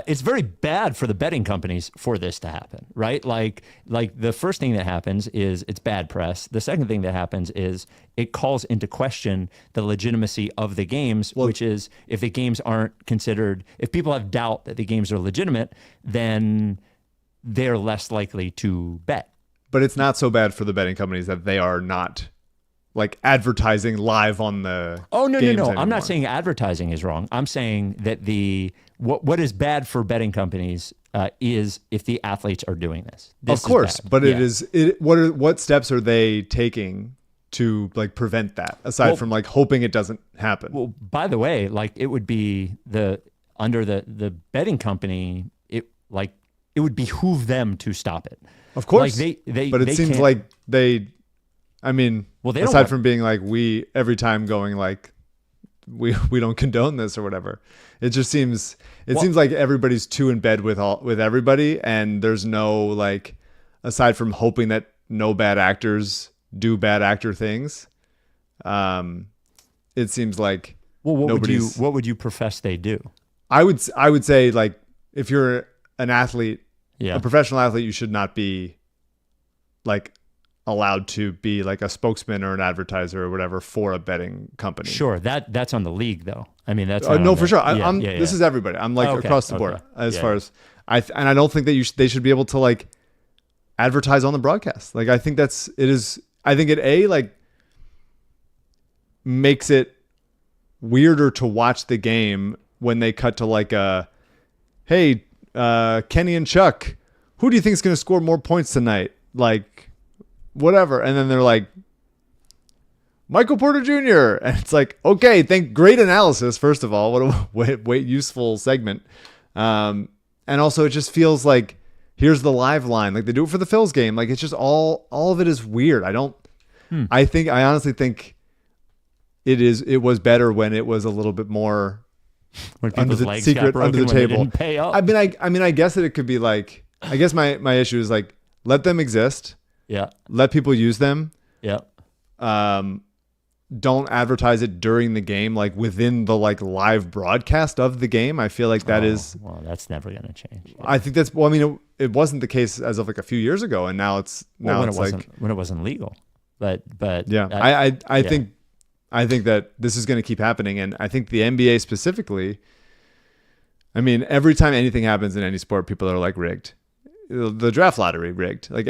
it's very bad for the betting companies for this to happen, right? Like the first thing that happens is it's bad press. The second thing that happens is it calls into question the legitimacy of the games, which is if the games aren't considered, if people have doubt that the games are legitimate, then they're less likely to bet. But it's not so bad for the betting companies that they are not like advertising live on the no. anymore. I'm not saying advertising is wrong. I'm saying that what is bad for betting companies is if the athletes are doing this. Of course, but what steps are they taking to like prevent that aside from like hoping it doesn't happen? Well, by the way, like it would be under the betting company, it would behoove them to stop it. Of course, like but it seems like they. I mean, aside from being like we every time going like we don't condone this or whatever, it just seems seems like everybody's too in bed with everybody, and there's no like aside from hoping that no bad actors do bad actor things. It seems like what would you profess they do? I would say like if you're an athlete, a professional athlete, you should not be like allowed to be like a spokesman or an advertiser or whatever for a betting company. Sure, that's on the league though. I mean, that's no for sure. This is everybody. I'm like across the board as far as I don't think that they should be able to like advertise on the broadcast. Like I think I think it like makes it weirder to watch the game when they cut to like hey, Kenny and Chuck, who do you think is going to score more points tonight? Like whatever. And then they're like, Michael Porter Jr. And it's like, okay, great analysis. First of all, what a useful segment. And also it just feels like, here's the live line. Like they do it for the Phils game. Like it's just all of it is weird. I honestly think it was better when it was a little bit more under the secret, under the table. Didn't pay up. I mean, I guess that it could be like, I guess my issue is like, let them exist. Yeah. Let people use them. Yeah. Don't advertise it during the game, like within the like live broadcast of the game. I feel like that's never going to change. I think that's, well, I mean, it wasn't the case as of like a few years ago. And now it's when it wasn't legal, but yeah, I think that this is going to keep happening. And I think the NBA specifically, I mean, every time anything happens in any sport, people are like rigged. The draft lottery rigged. Like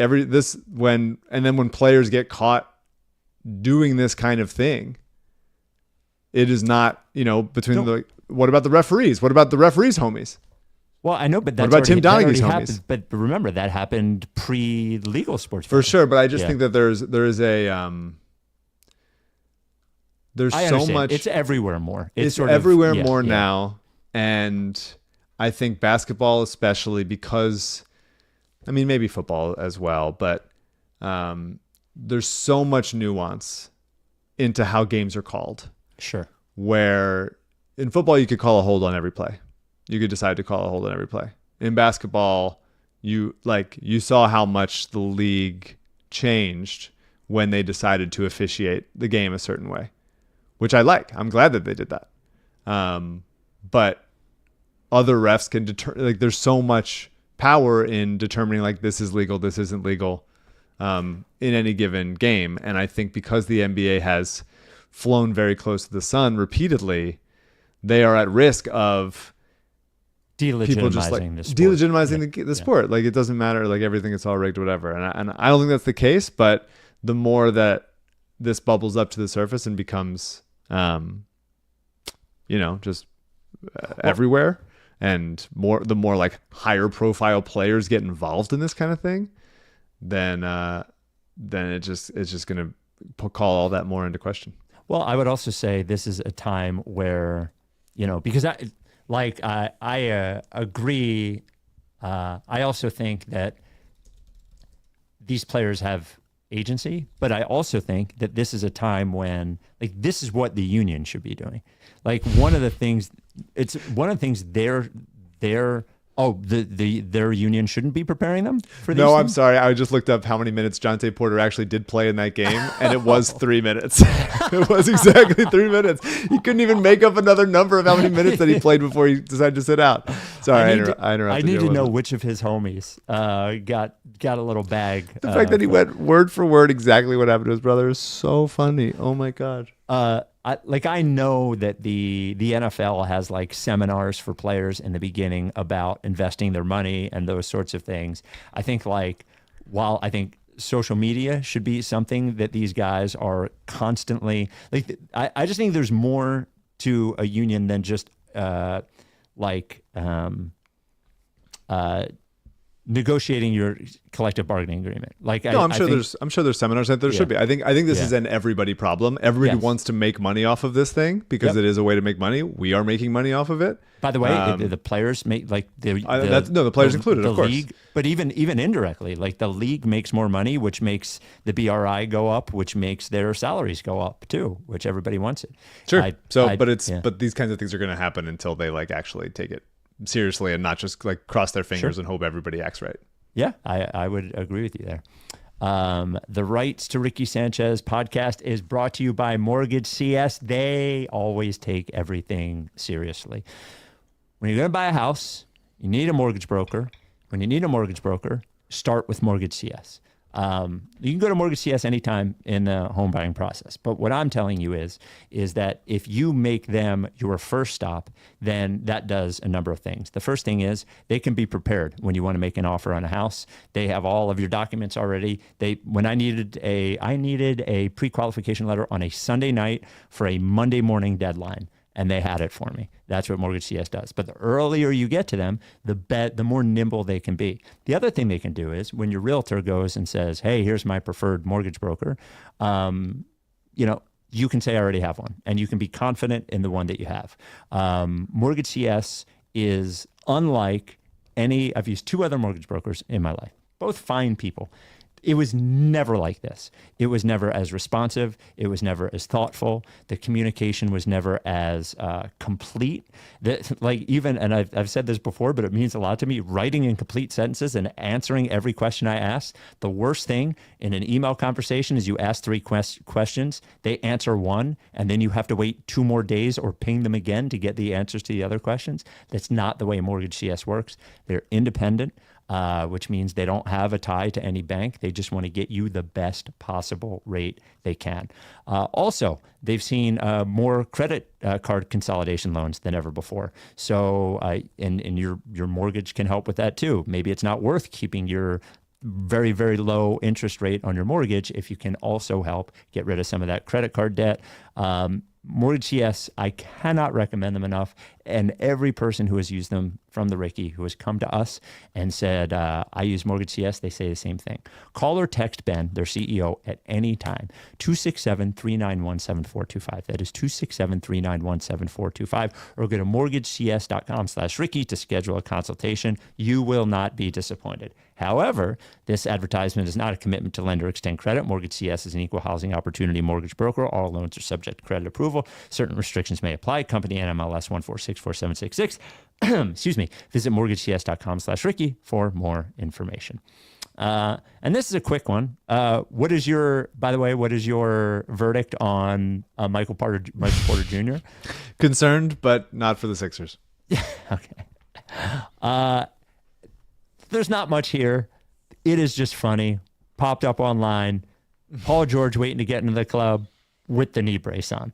when players get caught doing this kind of thing, it is not, what about the referees? What about the referees' homies? Well, I know, but that's what about Tim Donaghy's homies? But remember, that happened pre-legal sports. For sure, but I just think that there is there's so much. It's everywhere more. It's everywhere more now, and I think basketball especially because, I mean, maybe football as well, but there's so much nuance into how games are called. Sure. Where in football, you could call a hold on every play. You could decide to call a hold on every play. In basketball, you saw how much the league changed when they decided to officiate the game a certain way, which I like. I'm glad that they did that. But other refs can determine, like, there's so much power in determining like this is legal, this isn't legal in any given game. And I think because the NBA has flown very close to the sun repeatedly, they are at risk of delegitimizing the sport. Like it doesn't matter, like everything is all rigged or whatever. And I don't think that's the case, but the more that this bubbles up to the surface and becomes just everywhere, and the more like higher profile players get involved in this kind of thing, then it's just going to call all that more into question. Well, I would also say this is a time where, because I agree. I also think that these players have agency, but I also think that this is a time when, like, this is what the union should be doing. Like, one of the things their union shouldn't be preparing them for these No, I'm things? sorry. I just looked up how many minutes Jonte Porter actually did play in that game, and it was 3 minutes. It was exactly 3 minutes. He couldn't even make up another number of how many minutes that he played before he decided to sit out. Sorry, I interrupted. I need to know which of his homies got a little bag. The fact that he went word for word exactly what happened to his brother is so funny. Oh my God. I know that the NFL has like seminars for players in the beginning about investing their money and those sorts of things. I think while I think social media should be something that these guys are constantly like, I just think there's more to a union than just negotiating your collective bargaining agreement. I'm sure there's seminars that there should be. I think this is an everybody problem. Everybody wants to make money off of this thing because it is a way to make money. We are making money off of it. By the way, the players make the players included, of course. League, but even indirectly, like the league makes more money, which makes the BRI go up, which makes their salaries go up too, which everybody wants it. Sure. But these kinds of things are going to happen until they like actually take it seriously and not just like cross their fingers and hope everybody acts right. Yeah, I would agree with you there. The Rights to Ricky Sanchez podcast is brought to you by MortgageCS. They always take everything seriously. When you're going to buy a house, you need a mortgage broker. When you need a mortgage broker, start with MortgageCS. You can go to MortgageCS anytime in the home buying process. But what I'm telling you is that if you make them your first stop, then that does a number of things. The first thing is they can be prepared when you want to make an offer on a house. They have all of your documents already. I needed a pre-qualification letter on a Sunday night for a Monday morning deadline, and they had it for me. That's what MortgageCS does. But the earlier you get to them, the more nimble they can be. The other thing they can do is when your realtor goes and says, hey, here's my preferred mortgage broker, you can say I already have one, and you can be confident in the one that you have. MortgageCS is unlike any, I've used 2 other mortgage brokers in my life, both fine people. It was never like this. It was never as responsive. It was never as thoughtful. The communication was never as complete. And I've said this before, but it means a lot to me, writing in complete sentences and answering every question I ask. The worst thing in an email conversation is you ask 3 questions, they answer 1, and then you have to wait 2 more days or ping them again to get the answers to the other questions. That's not the way MortgageCS works. They're independent. Which means they don't have a tie to any bank. They just want to get you the best possible rate they can. Also, they've seen more credit card consolidation loans than ever before. So, and your mortgage can help with that too. Maybe it's not worth keeping your very, very low interest rate on your mortgage if you can also help get rid of some of that credit card debt. MortgageCS, I cannot recommend them enough. And every person who has used them from the Ricky, who has come to us and said, I use MortgageCS, they say the same thing. Call or text Ben, their CEO, at any time, 267-391-7425. That is 267-391-7425. Or go to mortgagecs.com/Ricky to schedule a consultation. You will not be disappointed. However, this advertisement is not a commitment to lend or extend credit. MortgageCS is an equal housing opportunity mortgage broker. All loans are subject to credit approval. Certain restrictions may apply. Company NMLS 1464766. Excuse me. Visit mortgagecs.com/Ricky for more information. And this is a quick one. What is your verdict on Michael Porter Jr.? Concerned, but not for the Sixers. Okay. There's not much here. It is just funny. Popped up online. Paul George waiting to get into the club with the knee brace on.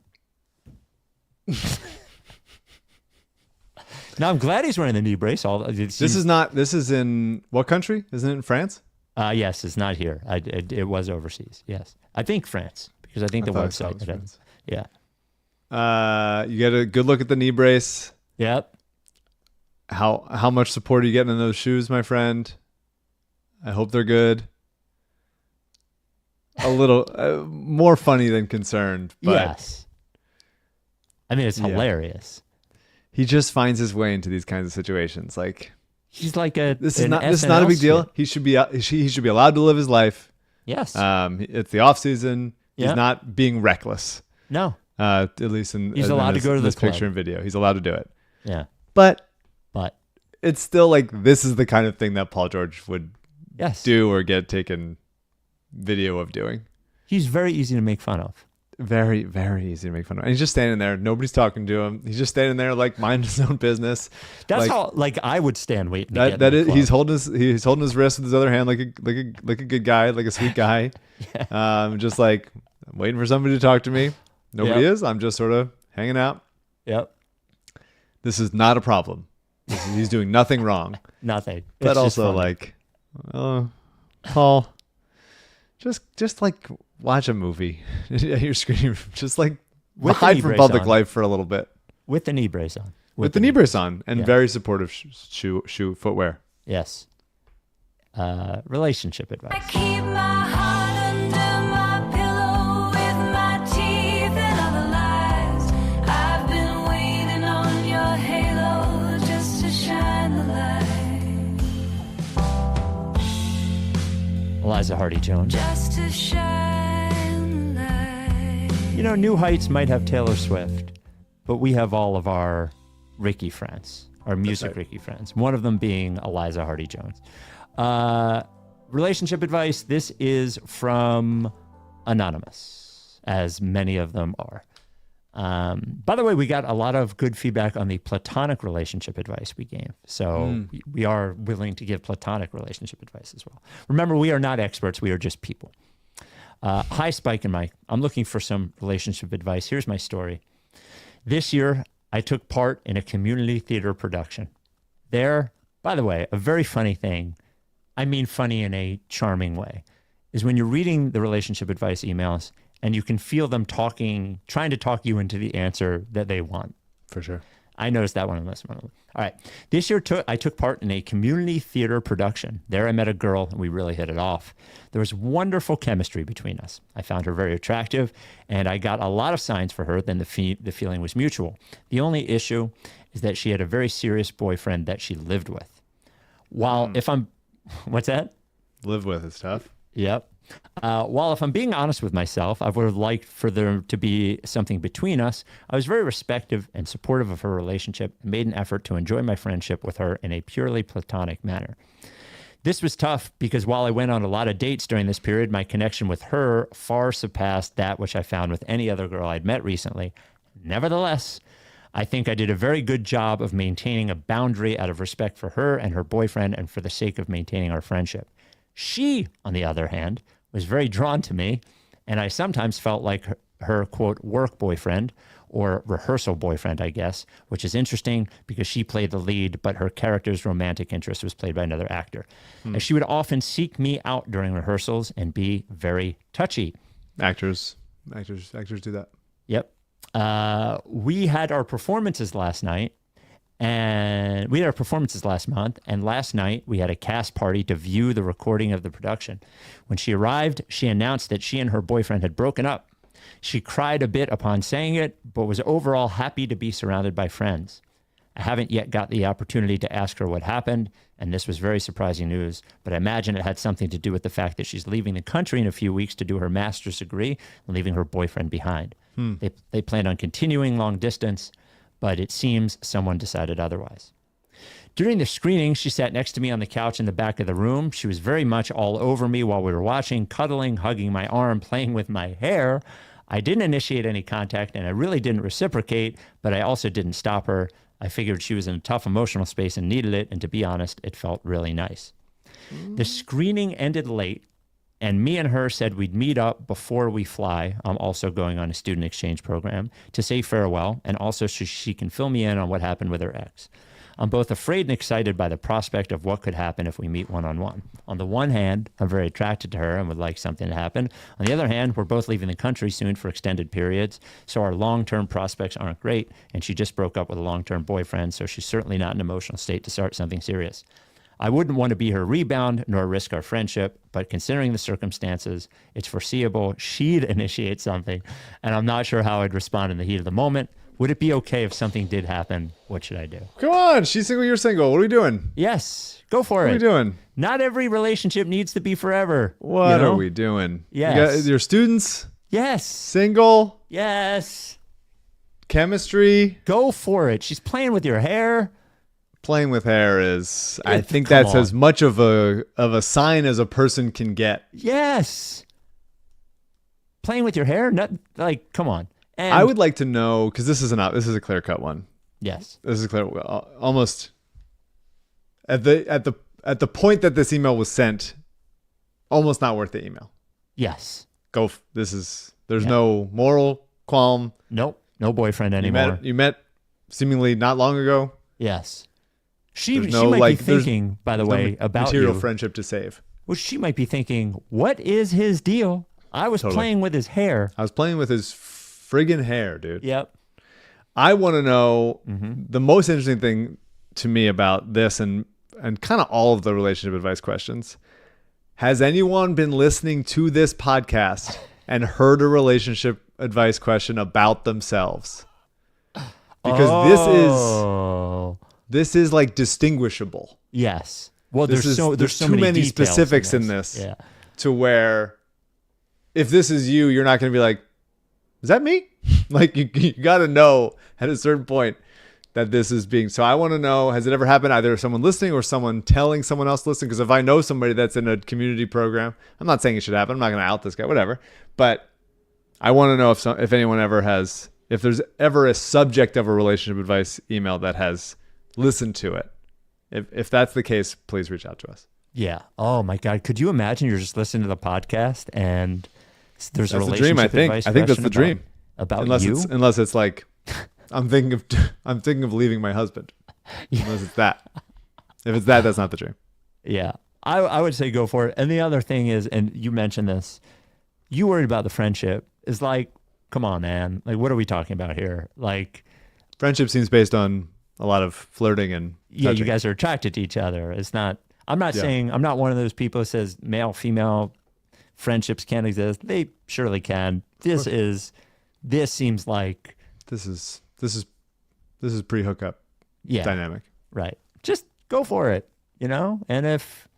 Now, I'm glad he's wearing the knee brace. This is in what country? Isn't it in France? Yes, it's not here. It was overseas. Yes. I think France, because I think the website. Yeah. You get a good look at the knee brace. Yep. How much support are you getting in those shoes, my friend? I hope they're good. A little more funny than concerned. But yes. I mean, it's hilarious. He just finds his way into these kinds of situations. Like he's like this is not a big deal. He should be allowed to live his life. Yes. It's the off season. He's Yeah. not being reckless. No. At least in He's allowed to go to this the club. picture and video. He's allowed to do it. Yeah. But But it's still like this is the kind of thing that Paul George would yes, do or get taken video of doing. he's very easy to make fun of. Very, very easy to make fun of. And he's just standing there. Nobody's talking to him. He's just standing there, like minding his own business. That's like, how like I would stand waiting. To that get in is. the He's club. holding his wrist with his other hand, like a good guy, like a sweet guy. Just like waiting for somebody to talk to me. Nobody is. I'm just sort of hanging out. Yep. This is not a problem. He's doing nothing wrong. Nothing. But It's just also funny. like, Paul, just like watch a movie at your screen. Just like With the hide knee from brace public on. life for a little bit. with the knee brace on. With the knee brace on and Yeah. very supportive shoe footwear. Yes. Relationship advice. I keep my heart under my pillow with my teeth and other lies. I've been waiting on your halo just to shine the light. Eliza Hardy Jones. Just to shine the light. You know, New Heights might have Taylor Swift, but we have all of our Ricky friends, our music Ricky friends. One of them being Eliza Hardy Jones. Relationship advice. This is from Anonymous, as many of them are. By the way, we got a lot of good feedback on the platonic relationship advice we gave. So we are willing to give platonic relationship advice as well. Remember, we are not experts. We are just people. Hi, Spike and Mike. I'm looking for some relationship advice. Here's my story. This year, I took part in a community theater production. There, by the way, a very funny thing, I mean funny in a charming way, is when you're reading the relationship advice emails and you can feel them trying to talk you into the answer that they want. For sure. I noticed that one on this one. All right. This year, I took part in a community theater production. There I met a girl, and we really hit it off. There was wonderful chemistry between us. I found her very attractive, and I got a lot of signs for her. Then the feeling was mutual. The only issue is that she had a very serious boyfriend that she lived with. While if I'm... What's that? Live with is tough. Yep. While if I'm being honest with myself, I would have liked for there to be something between us. I was very respectful and supportive of her relationship and made an effort to enjoy my friendship with her in a purely platonic manner. This was tough because while I went on a lot of dates during this period, my connection with her far surpassed that which I found with any other girl I'd met recently. Nevertheless, I think I did a very good job of maintaining a boundary out of respect for her and her boyfriend and for the sake of maintaining our friendship. She, on the other hand, was very drawn to me, and I sometimes felt like her quote, work boyfriend or rehearsal boyfriend, I guess, which is interesting because she played the lead, but her character's romantic interest was played by another actor. And she would often seek me out during rehearsals and be very touchy. Actors do that. Yep. We had our performances last night, and we had our performances last month, and last night we had a cast party to view the recording of the production. When she arrived, she announced that she and her boyfriend had broken up. She cried a bit upon saying it, but was overall happy to be surrounded by friends. I haven't yet got the opportunity to ask her what happened, and this was very surprising news, but I imagine it had something to do with the fact that she's leaving the country in a few weeks to do her master's degree and leaving her boyfriend behind. They planned on continuing long distance, but it seems someone decided otherwise. During the screening, she sat next to me on the couch in the back of the room. She was very much all over me while we were watching, cuddling, hugging my arm, playing with my hair. I didn't initiate any contact, and I really didn't reciprocate, but I also didn't stop her. I figured she was in a tough emotional space and needed it, and to be honest, it felt really nice. The screening ended late, and me and her said we'd meet up before we fly. I'm also going on a student exchange program to say farewell, and also so she can fill me in on what happened with her ex. I'm both afraid and excited by the prospect of what could happen if we meet one-on-one. On the one hand, I'm very attracted to her and would like something to happen. On the other hand, we're both leaving the country soon for extended periods, so our long-term prospects aren't great, and she just broke up with a long-term boyfriend, so she's certainly not in an emotional state to start something serious. I wouldn't want to be her rebound nor risk our friendship, but considering the circumstances, it's foreseeable she'd initiate something, and I'm not sure how I'd respond in the heat of the moment. Would it be okay if something did happen? What should I do? Come on, she's single, you're single. What are we doing? Yes, go for What it. are we doing? Not every relationship needs to be forever. What are we doing? Yes. You got your students? Yes. Single? Yes. Chemistry? Go for it. She's playing with your hair. Playing with hair is, I think come that's on. as much of a sign as a person can get. Yes. Playing with your hair? Not like, come on. And I would like to know, because this is a clear cut one. Yes. This is clear, almost at the point that this email was sent, almost not worth the email. Yes. There's no moral qualm. Nope. No boyfriend anymore. You met seemingly not long ago. Yes. She There's no, might be thinking, by the there's way, no about material you. friendship to save. Well, she might be thinking, what is his deal? I was playing with his hair. I was playing with his friggin' hair, dude. Yep. I want to know the most interesting thing to me about this and kind of all of the relationship advice questions. Has anyone been listening to this podcast and heard a relationship advice question about themselves? Because this is like distinguishable. Yes. Well, there's so too many specifics in this to where if this is you, you're not going to be like, is that me? Like you got to know at a certain point that this is being. So I want to know, has it ever happened either someone listening or someone telling someone else listening? Because if I know somebody that's in a community program, I'm not saying it should happen. I'm not going to out this guy, whatever. But I want to know if anyone ever has, if there's ever a subject of a relationship advice email that has listened to it. If that's the case, please reach out to us. Yeah. Oh my God. Could you imagine you're just listening to the podcast and there's a That's the relationship dream, I think. advice I think that's question the dream. About unless you? Unless it's like, I'm thinking of leaving my husband. Unless it's that. If it's that, that's not the dream. Yeah. I would say go for it. And the other thing is, and you mentioned this, you worried about the friendship is like, come on, man. Like, what are we talking about here? Like, friendship seems based on a lot of flirting and yeah, touching. you guys are attracted to each other. It's not, I'm not saying, I'm not one of those people who says male, female friendships can't exist. They surely can. This seems like this is pre-hookup dynamic. Right. Just go for it, And if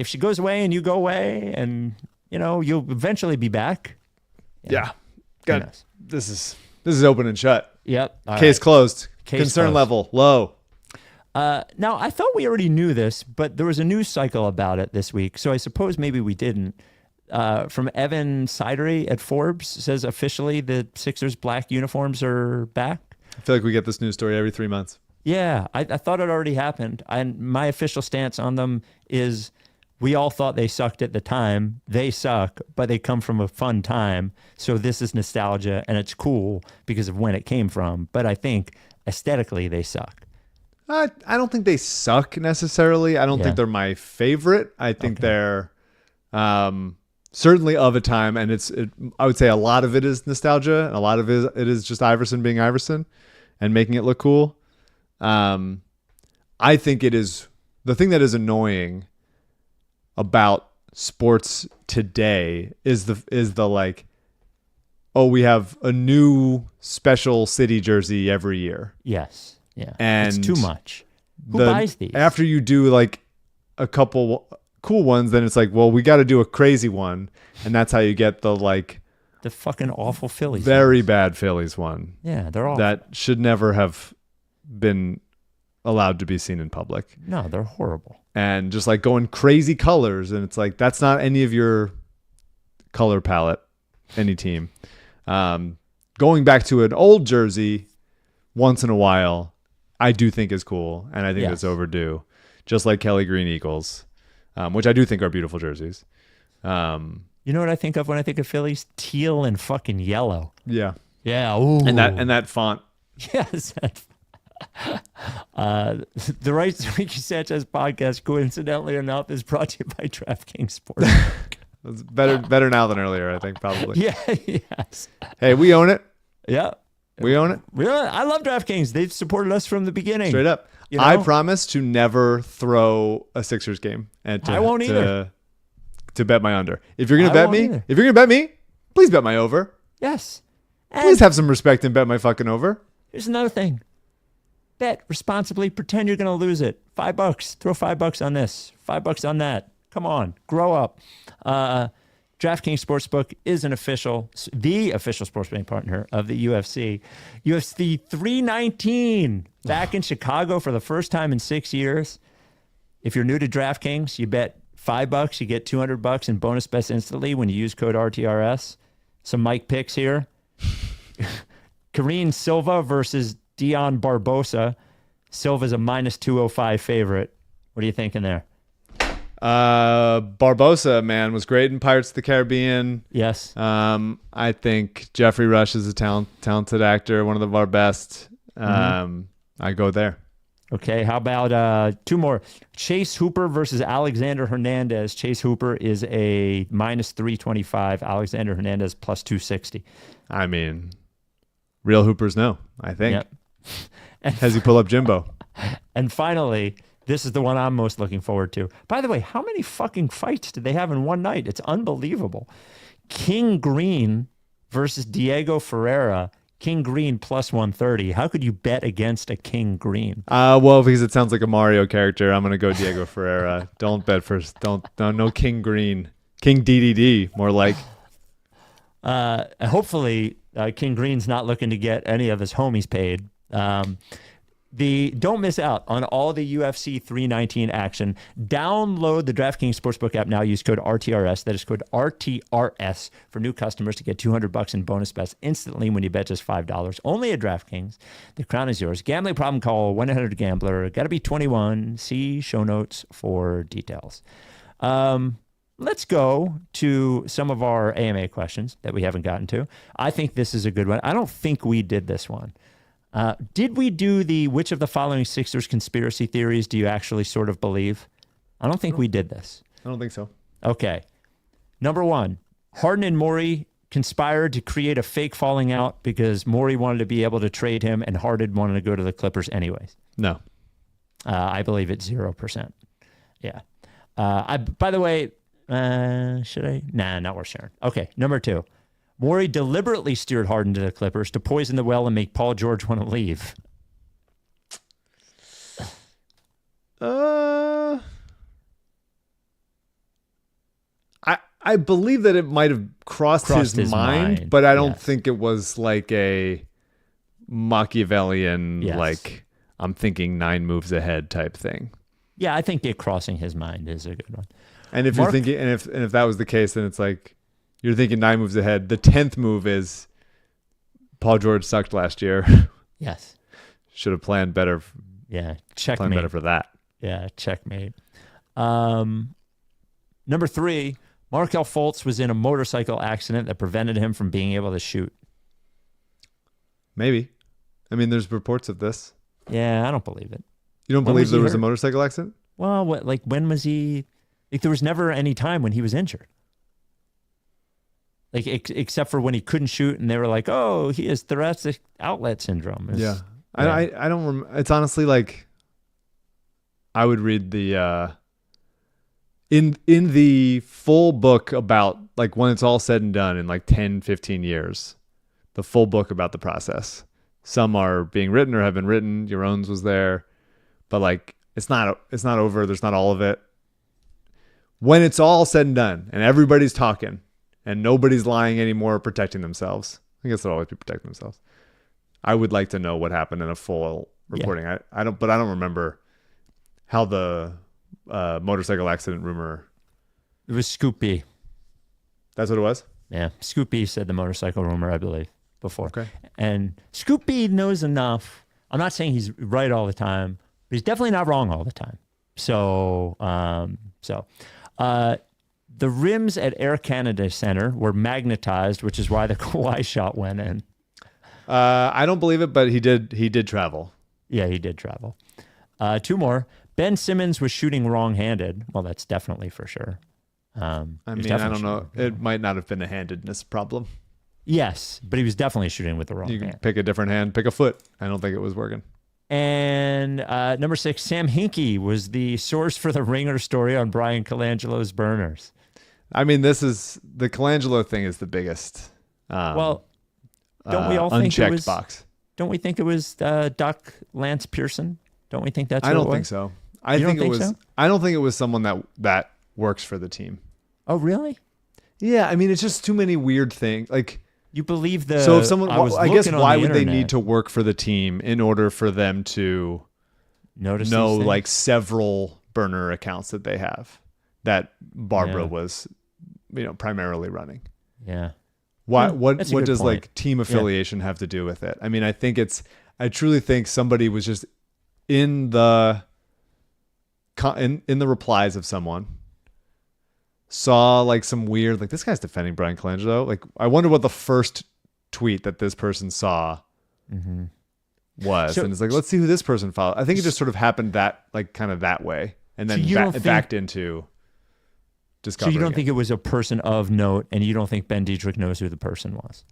she goes away and you go away and you'll eventually be back. Yeah. This is open and shut. Yep. Case closed. Case Concern closed. level low. Now, I thought we already knew this, but there was a news cycle about it this week, so I suppose maybe we didn't. From Evan Sidery at Forbes says officially the Sixers black uniforms are back. I feel like we get this news story every 3 months. Yeah, I thought it already happened. And my official stance on them is we all thought they sucked at the time. They suck, but they come from a fun time. So this is nostalgia, and it's cool because of when it came from. But I think aesthetically they suck. I don't think they suck necessarily. I don't think they're my favorite. I think they're certainly of a time, and I would say a lot of it is nostalgia, and a lot of it is just Iverson being Iverson and making it look cool. I think it is the thing that is annoying about sports today is the like, oh, we have a new special city jersey every year. Yes. Yeah. And it's too much. Who buys these? After you do like a couple cool ones, then it's like, well, we got to do a crazy one. And that's how you get the fucking awful Phillies. Very bad Phillies one. Yeah, they're awful. That should never have been allowed to be seen in public. No, they're horrible. And just like going crazy colors. And it's like, that's not any of your color palette, any team. Going back to an old jersey once in a while, I do think is cool. And I think it's overdue. Just like Kelly Green Eagles, which I do think are beautiful jerseys. You know what I think of when I think of Phillies? Teal and fucking yellow. Yeah. Yeah. Ooh. And that font. Yes. The Right Ricky Sanchez podcast, coincidentally enough, is brought to you by Draftkings Sportsbook. It's better now than earlier, I think, probably. Yeah. Yes. Hey, we own it. Yeah. We own it. Really? I love Draftkings. They've supported us from the beginning. Straight up. I promise to never throw a Sixers game and I won't either. To bet my under. If you're gonna bet me, please bet my over. Yes. Please have some respect and bet my fucking over. Here's another thing. Bet responsibly. Pretend you're going to lose it. $5. Throw $5 on this. $5 on that. Come on. Grow up. DraftKings Sportsbook is the official sports betting partner of the UFC. UFC 319 back in Chicago for the first time in 6 years. If you're new to DraftKings, you bet $5, you get $200 in bonus bets instantly when you use code RTRS. Some Mike picks here. Karine Silva versus Dion Barbosa. Silva's a minus 205 favorite. What are you thinking there? Barbosa, man, was great in Pirates of the Caribbean. Yes. I think Jeffrey Rush is a talented actor, one of our best. I go there. Okay, how about two more? Chase Hooper versus Alexander Hernandez. Chase Hooper is a minus 325. Alexander Hernandez plus 260. I mean, real Hoopers know, I think. Yep. As you pull up Jimbo. And finally, this is the one I'm most looking forward to. By the way, how many fucking fights did they have in one night? It's unbelievable. King Green versus Diego Ferreira. King Green plus 130. How could you bet against a King Green? Well, because it sounds like a Mario character, I'm gonna go Diego Ferreira. Don't bet first. No King Green. King DDD, more like. Hopefully, King Green's not looking to get any of his homies paid. Don't miss out on all the UFC 319 action. Download the DraftKings Sportsbook app now. Use code RTRS. That is code RTRS for new customers to get $200 in bonus bets instantly when you bet just $5. Only at DraftKings. The crown is yours. Gambling problem? Call 1-800-GAMBLER. Got to be 21. See show notes for details. Let's go to some of our AMA questions that we haven't gotten to. I think this is a good one. I don't think we did this one. Did we do the which of the following Sixers conspiracy theories do you actually sort of believe? I don't think we did this. I don't think so. Okay. Number one, Harden and Morey conspired to create a fake falling out because Morey wanted to be able to trade him and Harden wanted to go to the Clippers anyways. No. I believe it's 0%. Yeah. By the way, should I? Nah, not worth sharing. Okay. Number two. Morey deliberately steered Harden to the Clippers to poison the well and make Paul George want to leave. I believe that it might have crossed his mind, but I don't think it was like a Machiavellian, like I'm thinking 9 moves ahead type thing. Yeah, I think it crossing his mind is a good one. And if you're thinking, and if that was the case, then it's like. You're thinking 9 moves ahead. The 10th move is Paul George sucked last year. Yes. Should have planned better. Yeah. Checkmate. Planned better for that. Yeah. Checkmate. Number 3, Markelle Fultz was in a motorcycle accident that prevented him from being able to shoot. Maybe. I mean, there's reports of this. Yeah, I don't believe it. You don't believe there was a motorcycle accident? Well, when was he? Like, there was never any time when he was injured. Like, except for when he couldn't shoot and they were like, oh, he has thoracic outlet syndrome. Yeah. I don't remember. It's honestly like, I would read the, in the full book about like when it's all said and done in like 10, 15 years, the full book about the process. Some are being written or have been written. Your own was there, but like, it's not over. There's not all of it. When it's all said and done and everybody's talking, and nobody's lying anymore or protecting themselves. I guess they'll always be protecting themselves. I would like to know what happened in a full reporting. Yeah. I don't remember how the motorcycle accident rumor. It was Scoop B. That's what it was? Yeah. Scoop B said the motorcycle rumor, I believe, before. Okay. And Scoop B knows enough. I'm not saying he's right all the time, but he's definitely not wrong all the time. The rims at Air Canada Center were magnetized, which is why the Kawhi shot went in. I don't believe it, but he did travel. Yeah, he did travel. 2 more. Ben Simmons was shooting wrong-handed. Well, that's definitely for sure. I don't know. It might not have been a handedness problem. Yes, but he was definitely shooting with the wrong hand. You can pick a different hand, pick a foot. I don't think it was working. And number 6, Sam Hinkie was the source for the Ringer story on Brian Colangelo's burners. I mean, this is the Colangelo thing is the biggest. don't we all think it unchecked was, box. Don't we think it was Doc Lance Pearson? Don't we think that's I who don't it was? think so. You don't think so? I don't think it was someone that works for the team. Oh, really? Yeah, I mean, it's just too many weird things. Like, you believe the... So if someone, I guess, why would they internet. need to work for the team in order for them to know like several burner accounts that they have that Barbara was, primarily running? Yeah. Why? What does point. like team affiliation have to do with it? I mean, I truly think somebody was just in the replies of someone saw like some weird, like, this guy's defending Brian Colangelo. Like, I wonder what the first tweet that this person saw was. So, and it's like, let's see who this person followed. I think it just sort of happened kind of that way. And then backed into discovering. So you don't think it was a person of note, and you don't think Ben Dietrich knows who the person was?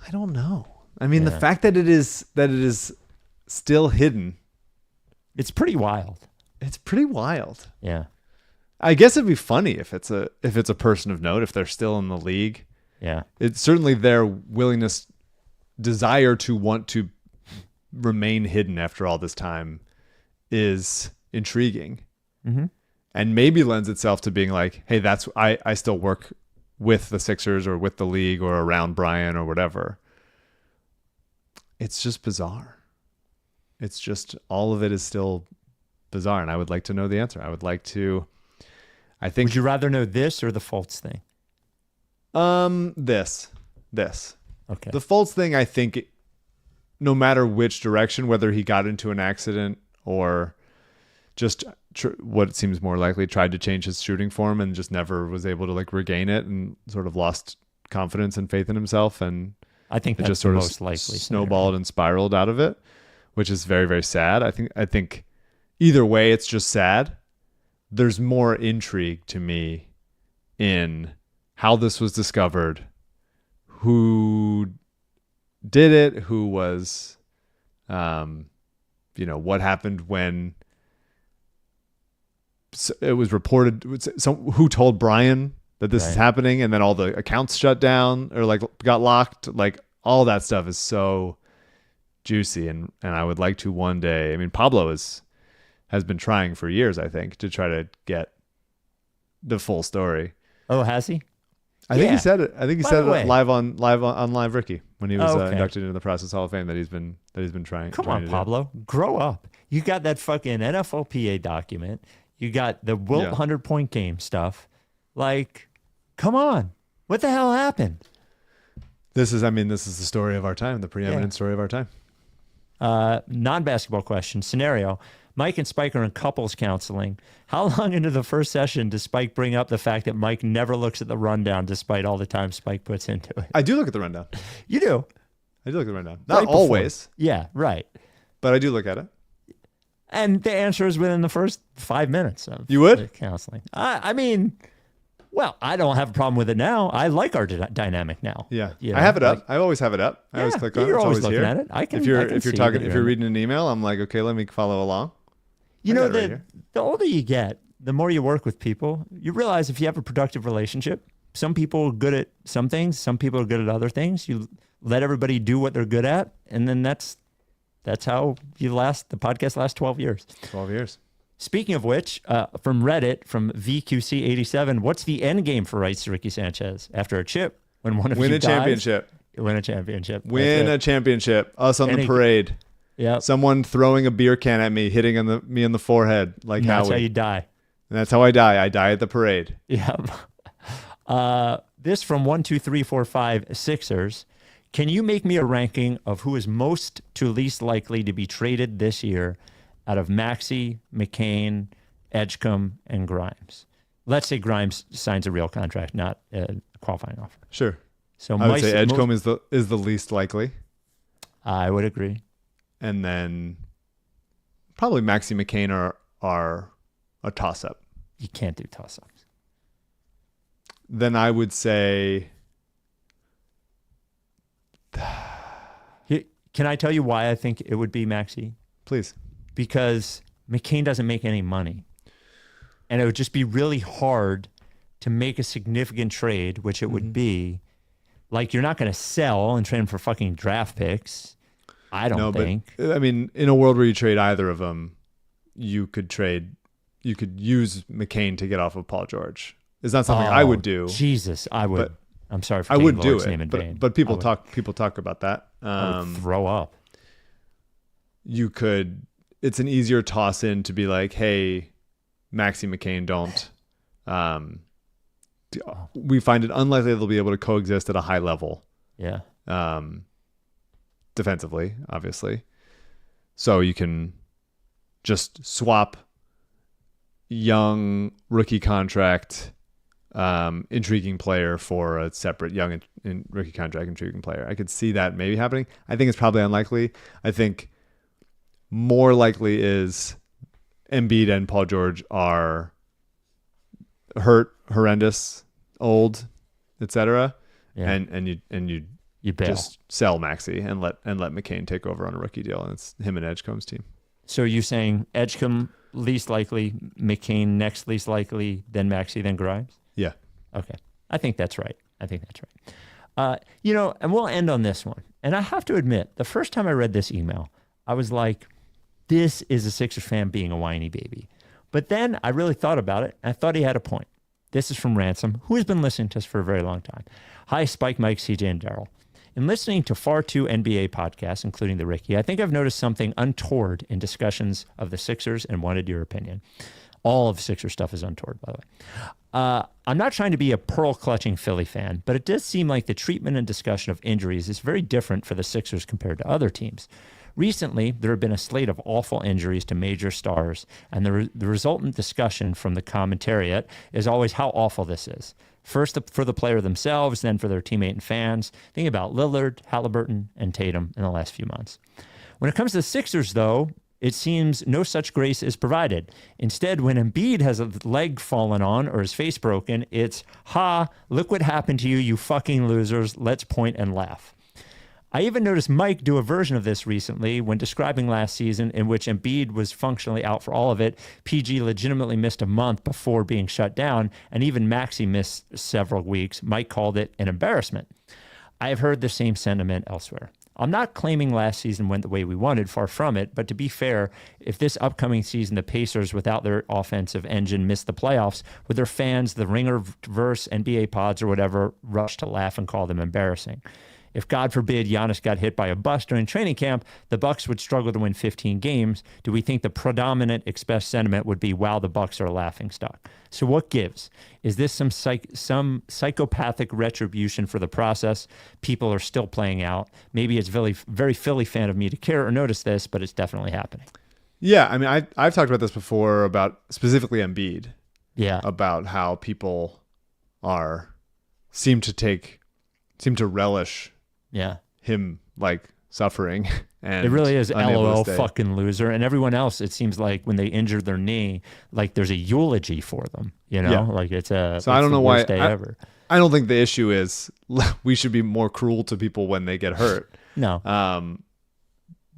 I don't know. I mean, the fact that it is still hidden. It's pretty wild. It's pretty wild. Yeah. I guess it'd be funny if it's a person of note, if they're still in the league. Yeah. It's certainly their desire to want to remain hidden after all this time is intriguing. Mm-hmm. And maybe lends itself to being like, hey, I still work with the Sixers or with the league or around Brian or whatever. It's just bizarre. It's just, all of it is still bizarre. And I would like to know the answer. Would you rather know this or the Fultz thing? This. Okay. The Fultz thing, I think, no matter which direction, whether he got into an accident or just what seems more likely, tried to change his shooting form and just never was able to like regain it and sort of lost confidence and faith in himself. And I think it that's just sort the of most likely snowballed scenario. and spiraled out of it, which is very, very sad. I think either way, it's just sad. There's more intrigue to me in how this was discovered, who did it, who was, what happened when it was reported, who told Brian that this is happening, and then all the accounts shut down or like got locked. Like, all that stuff is so juicy, and I would like to one day. I mean, Pablo has been trying for years, I think, to try to get the full story. Oh, has he? I think he said it. I think he said it live on Live Ricky when he was inducted into the Process Hall of Fame that he's been trying. Come on, Pablo, grow up. You got that fucking NFLPA document. You got the Wilt 100-point game stuff. Like, come on, what the hell happened? This is the story of our time, the preeminent story of our time. Non-basketball question scenario. Mike and Spike are in couples counseling. How long into the first session does Spike bring up the fact that Mike never looks at the rundown despite all the time Spike puts into it? I do look at the rundown. You do? I do look at the rundown. Not always. Yeah, right. But I do look at it. And the answer is within the first 5 minutes of you would? the counseling. I mean, well, I don't have a problem with it now. I like our dynamic now. Yeah, I have it up. I always have it up. I always click on it. You're it's always always looking here. at it. I can. If you're talking, if you're reading an email, I'm like, okay, let me follow along. You know, the older you get, the more you work with people, you realize if you have a productive relationship, some people are good at some things, some people are good at other things. You let everybody do what they're good at, and then that's how the podcast lasts 12 years. 12 years. Speaking of which, from Reddit, from VQC87, what's the end game for Rights to Ricky Sanchez after a chip? When one of you dies, championship. Win a championship. Win a championship. Us on the parade. Yeah. Someone throwing a beer can at me, hitting me on the forehead, like Howie. That's how you die. And that's how I die. I die at the parade. Yeah. This from 12345 Sixers. Can you make me a ranking of who is most to least likely to be traded this year out of Maxey, McCain, Edgecombe, and Grimes? Let's say Grimes signs a real contract, not a qualifying offer. Sure. So I would say Edgecombe is the least likely. I would agree. And then probably Maxey, McCain are a toss-up. You can't do toss-ups. Then I would say... Can I tell you why I think it would be Maxey? Please. Because McCain doesn't make any money. And it would just be really hard to make a significant trade, which it would be, Like, you're not going to sell and trade him for fucking draft picks. I don't think. But, I mean, in a world where you trade either of them, you could use McCain to get off of Paul George. It's not something I would do. Jesus, I would. I'm sorry for I taking would do Lord's name in it. vain. But people talk about that. I would throw up. You could. It's an easier toss in to be like, hey, Maxey, McCain, don't. We find it unlikely they'll be able to coexist at a high level. Yeah. Defensively, obviously. So you can just swap young rookie contract, intriguing player for a separate young rookie contract, intriguing player. I could see that maybe happening. I think it's probably unlikely. I think more likely is Embiid and Paul George are hurt, horrendous, old, etc. Yeah. And you bail. just sell Maxey and let McCain take over on a rookie deal, and it's him and Edgecombe's team. So you're saying Edgecombe least likely, McCain next least likely, then Maxey, then Grimes? Yeah. Okay. I think that's right. And we'll end on this one. And I have to admit, the first time I read this email, I was like, this is a Sixers fan being a whiny baby. But then I really thought about it, and I thought he had a point. This is from Ransom, who has been listening to us for a very long time. Hi, Spike, Mike, CJ, and Daryl. In listening to far too NBA podcasts, including the Ricky, I think I've noticed something untoward in discussions of the Sixers and wanted your opinion. All of Sixers stuff is untoward, by the way. I'm not trying to be a pearl-clutching Philly fan, but it does seem like the treatment and discussion of injuries is very different for the Sixers compared to other teams. Recently, there have been a slate of awful injuries to major stars, and the resultant discussion from the commentariat is always how awful this is. First for the player themselves, then for their teammate and fans. Think about Lillard, Halliburton, and Tatum in the last few months. When it comes to the Sixers, though, it seems no such grace is provided. Instead, when Embiid has a leg fallen on or his face broken, it's, look what happened to you, you fucking losers. Let's point and laugh. I even noticed Mike do a version of this recently when describing last season, in which Embiid was functionally out for all of it. PG legitimately missed a month before being shut down, and even Maxey missed several weeks. Mike called it an embarrassment. I have heard the same sentiment elsewhere. I'm not claiming last season went the way we wanted, far from it, but to be fair, if this upcoming season the Pacers, without their offensive engine, miss the playoffs, would their fans, the Ringer-verse NBA pods or whatever, rush to laugh and call them embarrassing? If, God forbid, Giannis got hit by a bus during training camp, the Bucks would struggle to win 15 games. Do we think the predominant expressed sentiment would be, wow, the Bucks are a laughingstock? So what gives? Is this some psychopathic retribution for the process people are still playing out? Maybe it's very Philly fan of me to care or notice this, but it's definitely happening. Yeah, I mean, I've talked about this before, about specifically Embiid. Yeah. About how people seem to relish him like suffering, and it really is LOL stay. Fucking loser. And everyone else, it seems like when they injured their knee, like there's a eulogy for them, like it's I don't know why ever. I don't think the issue is we should be more cruel to people when they get hurt. No.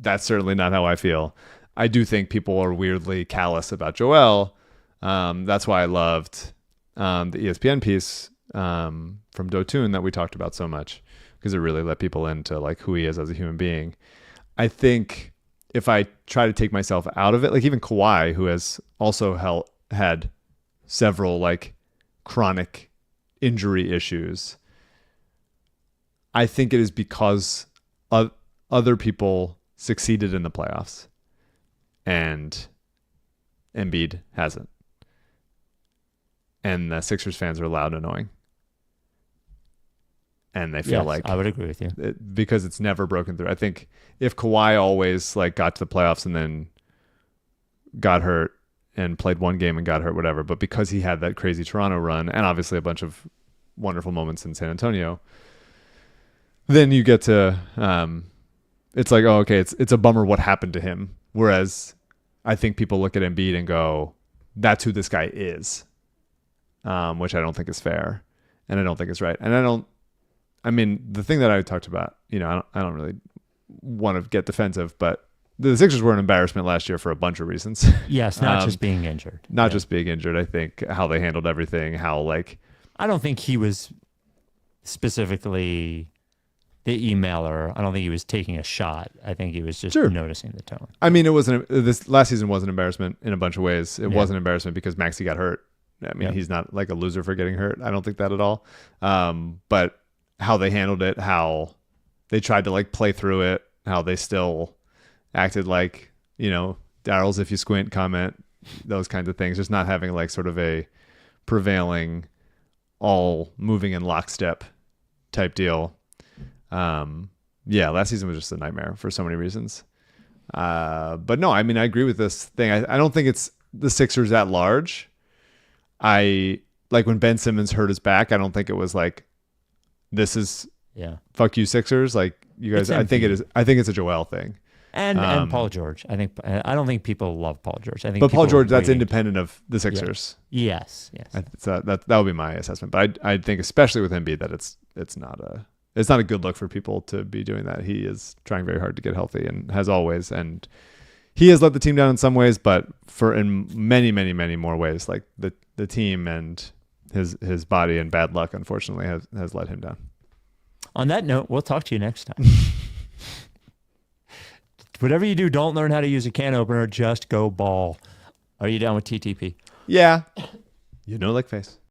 That's certainly not how I feel. I do think people are weirdly callous about Joel. That's why I loved the ESPN piece from Dotun that we talked about so much, because it really let people into like who he is as a human being. I think if I try to take myself out of it, like even Kawhi, who has also had several like chronic injury issues, I think it is because other people succeeded in the playoffs and Embiid hasn't. And the Sixers fans are loud and annoying. And they feel like I would agree with you, because it's never broken through. I think if Kawhi always like got to the playoffs and then got hurt and played one game and got hurt, whatever, but because he had that crazy Toronto run and obviously a bunch of wonderful moments in San Antonio, then you get to it's like, oh, okay, it's a bummer what happened to him. Whereas I think people look at Embiid and go, that's who this guy is, which I don't think is fair, and I don't think is right, and I mean, the thing that I talked about, I don't really want to get defensive, but the Sixers were an embarrassment last year for a bunch of reasons. Yes, not just being injured. Not just being injured. I think how they handled everything, how like... I don't think he was specifically the emailer. I don't think he was taking a shot. I think he was just noticing the tone. I mean, this last season was an embarrassment in a bunch of ways. It was an embarrassment because Maxey got hurt. I mean, he's not like a loser for getting hurt. I don't think that at all. But how they handled it, how they tried to like play through it, how they still acted like, Daryl's if you squint comment, those kinds of things. Just not having like sort of a prevailing, all moving in lockstep type deal. Last season was just a nightmare for so many reasons. But no, I mean, I agree with this thing. I don't think it's the Sixers at large. I like when Ben Simmons hurt his back. I don't think it was like, this is fuck you Sixers. Like you guys, I think it is. I think it's a Joel thing. And Paul George. I don't think people love Paul George. I think, but Paul George, that's independent of the Sixers. Yeah. Yes. That would be my assessment. But I think especially with Embiid that it's not a good look for people to be doing that. He is trying very hard to get healthy and has always, and he has let the team down in some ways, but in many, many, many more ways, like the team and his body and bad luck, unfortunately, has let him down. On that note, we'll talk to you next time. Whatever you do, don't learn how to use a can opener. Just go ball. Are you down with TTP? Yeah. Like face.